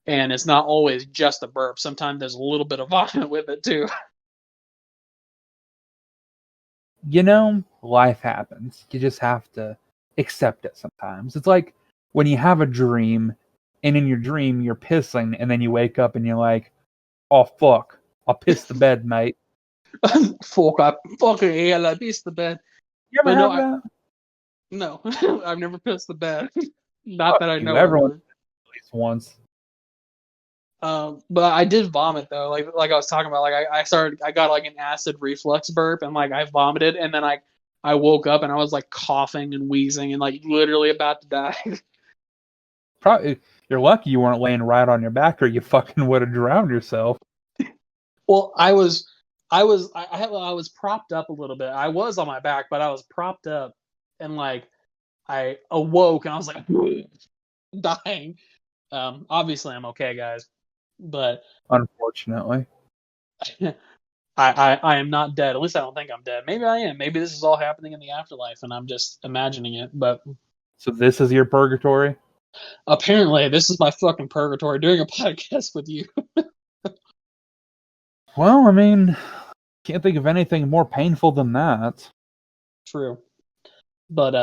and it's not always just a burp. Sometimes there's a little bit of vomit with it too. Life happens. You just have to accept it sometimes. It's like when you have a dream, and in your dream you're pissing, and then you wake up and you're like, "Oh fuck, I'll piss the bed, mate." Fuck, I fucking hell, I pissed the bed. You ever have that? No, I've never pissed the bed. Not that I know. Everyone at least once. But I did vomit though, like I was talking about. Like I got like an acid reflux burp, and like I vomited, and then I woke up and I was like coughing and wheezing and like literally about to die. Probably you're lucky you weren't laying right on your back, or you fucking would have drowned yourself. Well, I was propped up a little bit. I was on my back, but I was propped up, and like I awoke and I was like dying. Obviously I'm okay, guys, but unfortunately, I am not dead. At least I don't think I'm dead. Maybe I am. Maybe this is all happening in the afterlife, and I'm just imagining it. But so this is your purgatory? Apparently, this is my fucking purgatory doing a podcast with you. Well, I mean, can't think of anything more painful than that. True. But,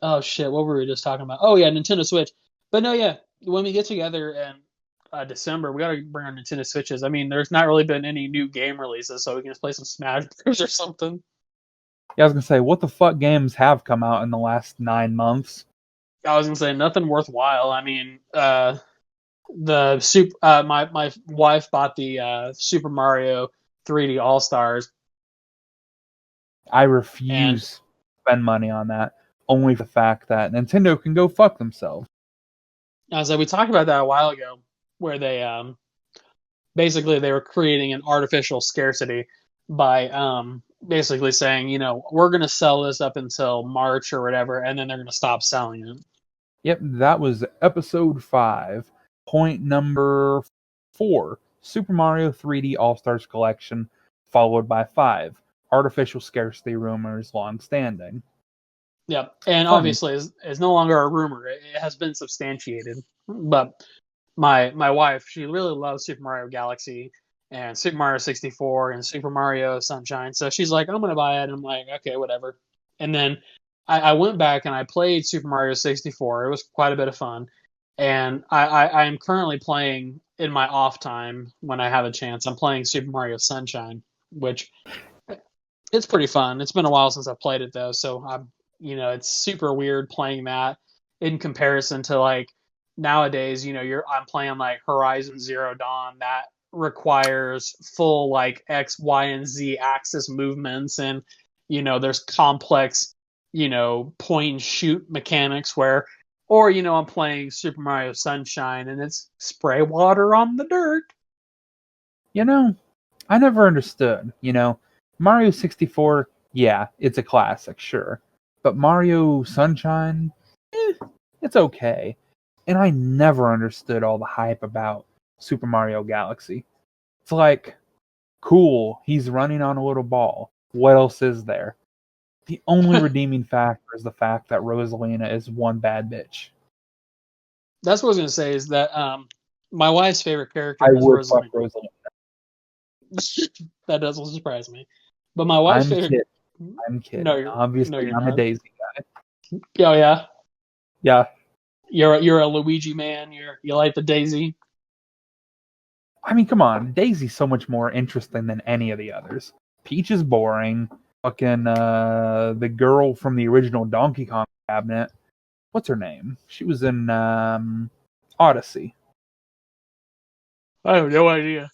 oh shit, what were we just talking about? Oh yeah, Nintendo Switch. But no, yeah, when we get together in December, we gotta bring our Nintendo Switches. I mean, there's not really been any new game releases, so we can just play some Smash Bros. Or something. Yeah, I was gonna say, what the fuck games have come out in the last 9 months? I was gonna say nothing worthwhile. I mean, my wife bought the Super Mario 3D All Stars, I and refuse to spend money on that, only for the fact that Nintendo can go fuck themselves. I was like, we talked about that a while ago, where they basically they were creating an artificial scarcity by basically saying, we're gonna sell this up until March or whatever, and then they're gonna stop selling it. Yep, that was episode 5, point number 4, Super Mario 3D All Stars Collection, followed by 5, artificial scarcity rumors long standing. Yep, and Funny. obviously it's no longer a rumor; it has been substantiated. But my wife, she really loves Super Mario Galaxy and Super Mario 64 and Super Mario Sunshine. So she's like, I'm gonna buy it. And I'm like, okay, whatever. And then I went back and I played Super Mario 64. It was quite a bit of fun. And I am currently playing in my off time when I have a chance. I'm playing Super Mario Sunshine, which it's pretty fun. It's been a while since I've played it though, so it's super weird playing that in comparison to like nowadays. I'm playing like Horizon Zero Dawn that requires full like X, Y, and Z axis movements, and there's complex point and shoot mechanics where, or I'm playing Super Mario Sunshine and it's spray water on the dirt. I never understood. Mario 64, yeah, it's a classic, sure. But Mario Sunshine, it's okay. And I never understood all the hype about Super Mario Galaxy. It's like, cool, he's running on a little ball. What else is there? The only redeeming factor is the fact that Rosalina is one bad bitch. That's what I was gonna say is that my wife's favorite I character is would fuck Rosalina. Rosalina. That doesn't surprise me. But my wife's I'm favorite. kidding. I'm kidding. No, Obviously, you're I'm a not. Daisy guy. Oh yeah, Yeah. you're a Luigi man. You like the Daisy. I mean, come on. Daisy's so much more interesting than any of the others. Peach is boring. Fucking the girl from the original Donkey Kong cabinet. What's her name? She was in Odyssey. I have no idea.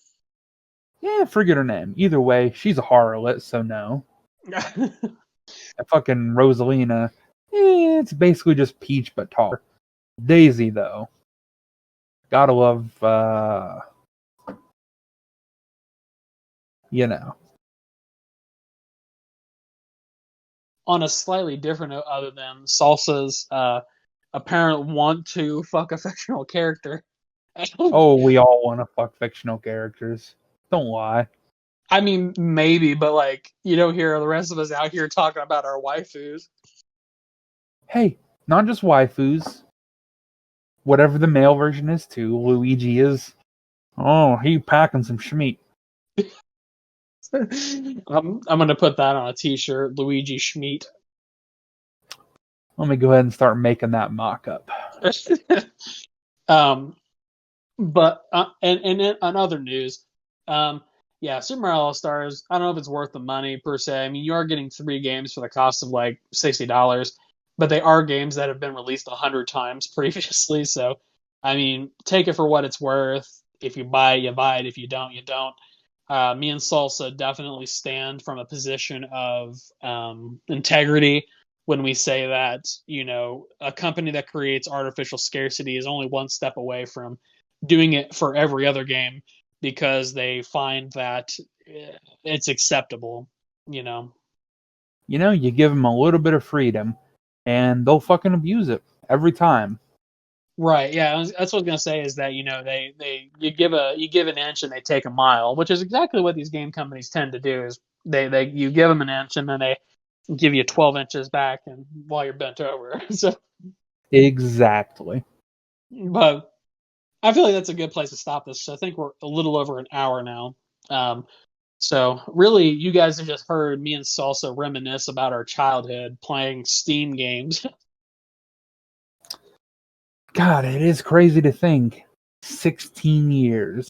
Yeah, forget her name. Either way, she's a harlot, so no. And fucking Rosalina, it's basically just Peach but taller. Daisy, though. Gotta love, you know. On a slightly different note, other than Salsa's apparent want to fuck a fictional character. Oh, we all want to fuck fictional characters. Don't lie. I mean, maybe, but like you don't hear the rest of us out here talking about our waifus. Hey, not just waifus. Whatever the male version is too. Luigi is. Oh, he packing some schmeat. I'm gonna put that on a T-shirt, Luigi Schmeat. Let me go ahead and start making that mock-up. um, but and in other news, yeah, Super Mario All Stars. I don't know if it's worth the money per se. I mean, you are getting 3 games for the cost of like $60, but they are games that have been released 100 times previously. So, I mean, take it for what it's worth. If you buy it, you buy it. If you don't, you don't. Me and Salsa definitely stand from a position of integrity when we say that a company that creates artificial scarcity is only one step away from doing it for every other game because they find that it's acceptable. You give them a little bit of freedom, and they'll fucking abuse it every time. Right. Yeah. That's what I was gonna say is that they you give an inch and they take a mile, which is exactly what these game companies tend to do. Is they you give them an inch and then they give you 12 inches back and while you're bent over. So Exactly. But I feel like that's a good place to stop this. So I think we're a little over an hour now. So really, you guys have just heard me and Salsa reminisce about our childhood playing Steam games. God, it is crazy to think. 16 years.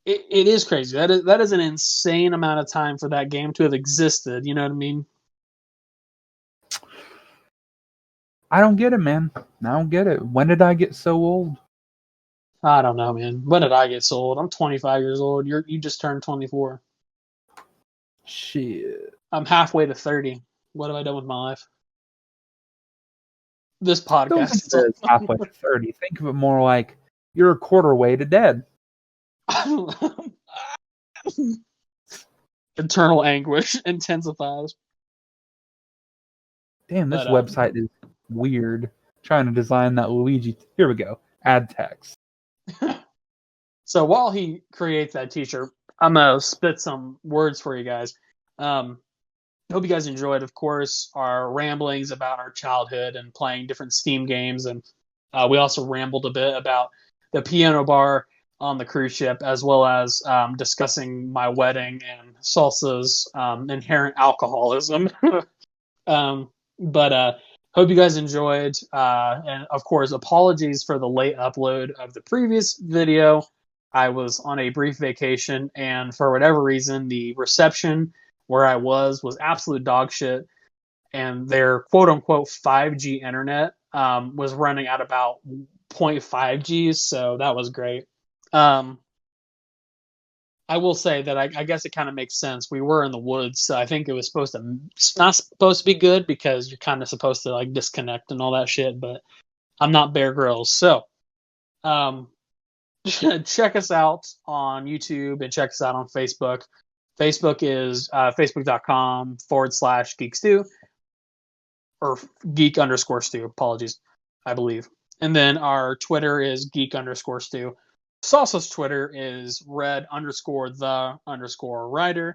It is crazy. That is an insane amount of time for that game to have existed. You know what I mean? I don't get it, man. I don't get it. When did I get so old? I don't know, man. When did I get so old? I'm 25 years old. You just turned 24. Shit. I'm halfway to 30. What have I done with my life? This Don't think podcast. of it as halfway to 30. Think of it more like you're a quarter way to dead. Internal anguish intensifies. Damn, this But website is weird. Trying to design that Luigi. Here we go. Add text. so while he creates that t-shirt, I'm gonna spit some words for you guys. Hope you guys enjoyed, of course, our ramblings about our childhood and playing different Steam games, and we also rambled a bit about the piano bar on the cruise ship, as well as discussing my wedding and Salsa's inherent alcoholism. But hope you guys enjoyed, and of course, apologies for the late upload of the previous video. I was on a brief vacation, and for whatever reason, the reception where I was absolute dog shit, and their quote unquote 5G internet was running at about 0.5 Gs, so that was great. I will say that I guess it kind of makes sense. We were in the woods, so I think it was not supposed to be good because you're kind of supposed to like disconnect and all that shit. But I'm not Bear Grylls, so um, check us out on YouTube and check us out on Facebook. Facebook is facebook.com/geeks2 or geek_stew. Apologies, I believe. And then our Twitter is geek_stew. Salsa's Twitter is red_the_writer.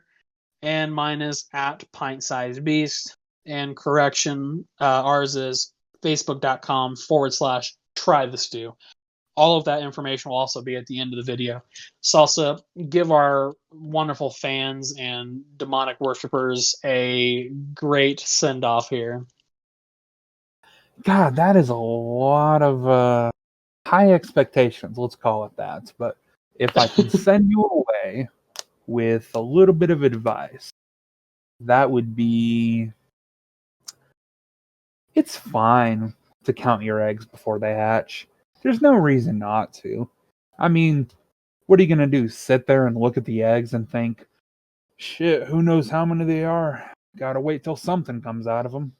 And mine is at pint-sized-beast. And correction, ours is facebook.com/try-the-stew. All of that information will also be at the end of the video. Salsa, give our wonderful fans and demonic worshippers a great send-off here. God, that is a lot of high expectations. Let's call it that. But if I can send you away with a little bit of advice, that would be it's fine to count your eggs before they hatch. There's no reason not to. I mean, what are you going to do? Sit there and look at the eggs and think, shit, who knows how many they are? Gotta wait till something comes out of them.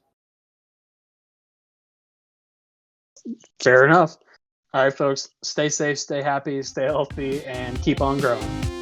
Fair enough. All right, folks, stay safe, stay happy, stay healthy, and keep on growing.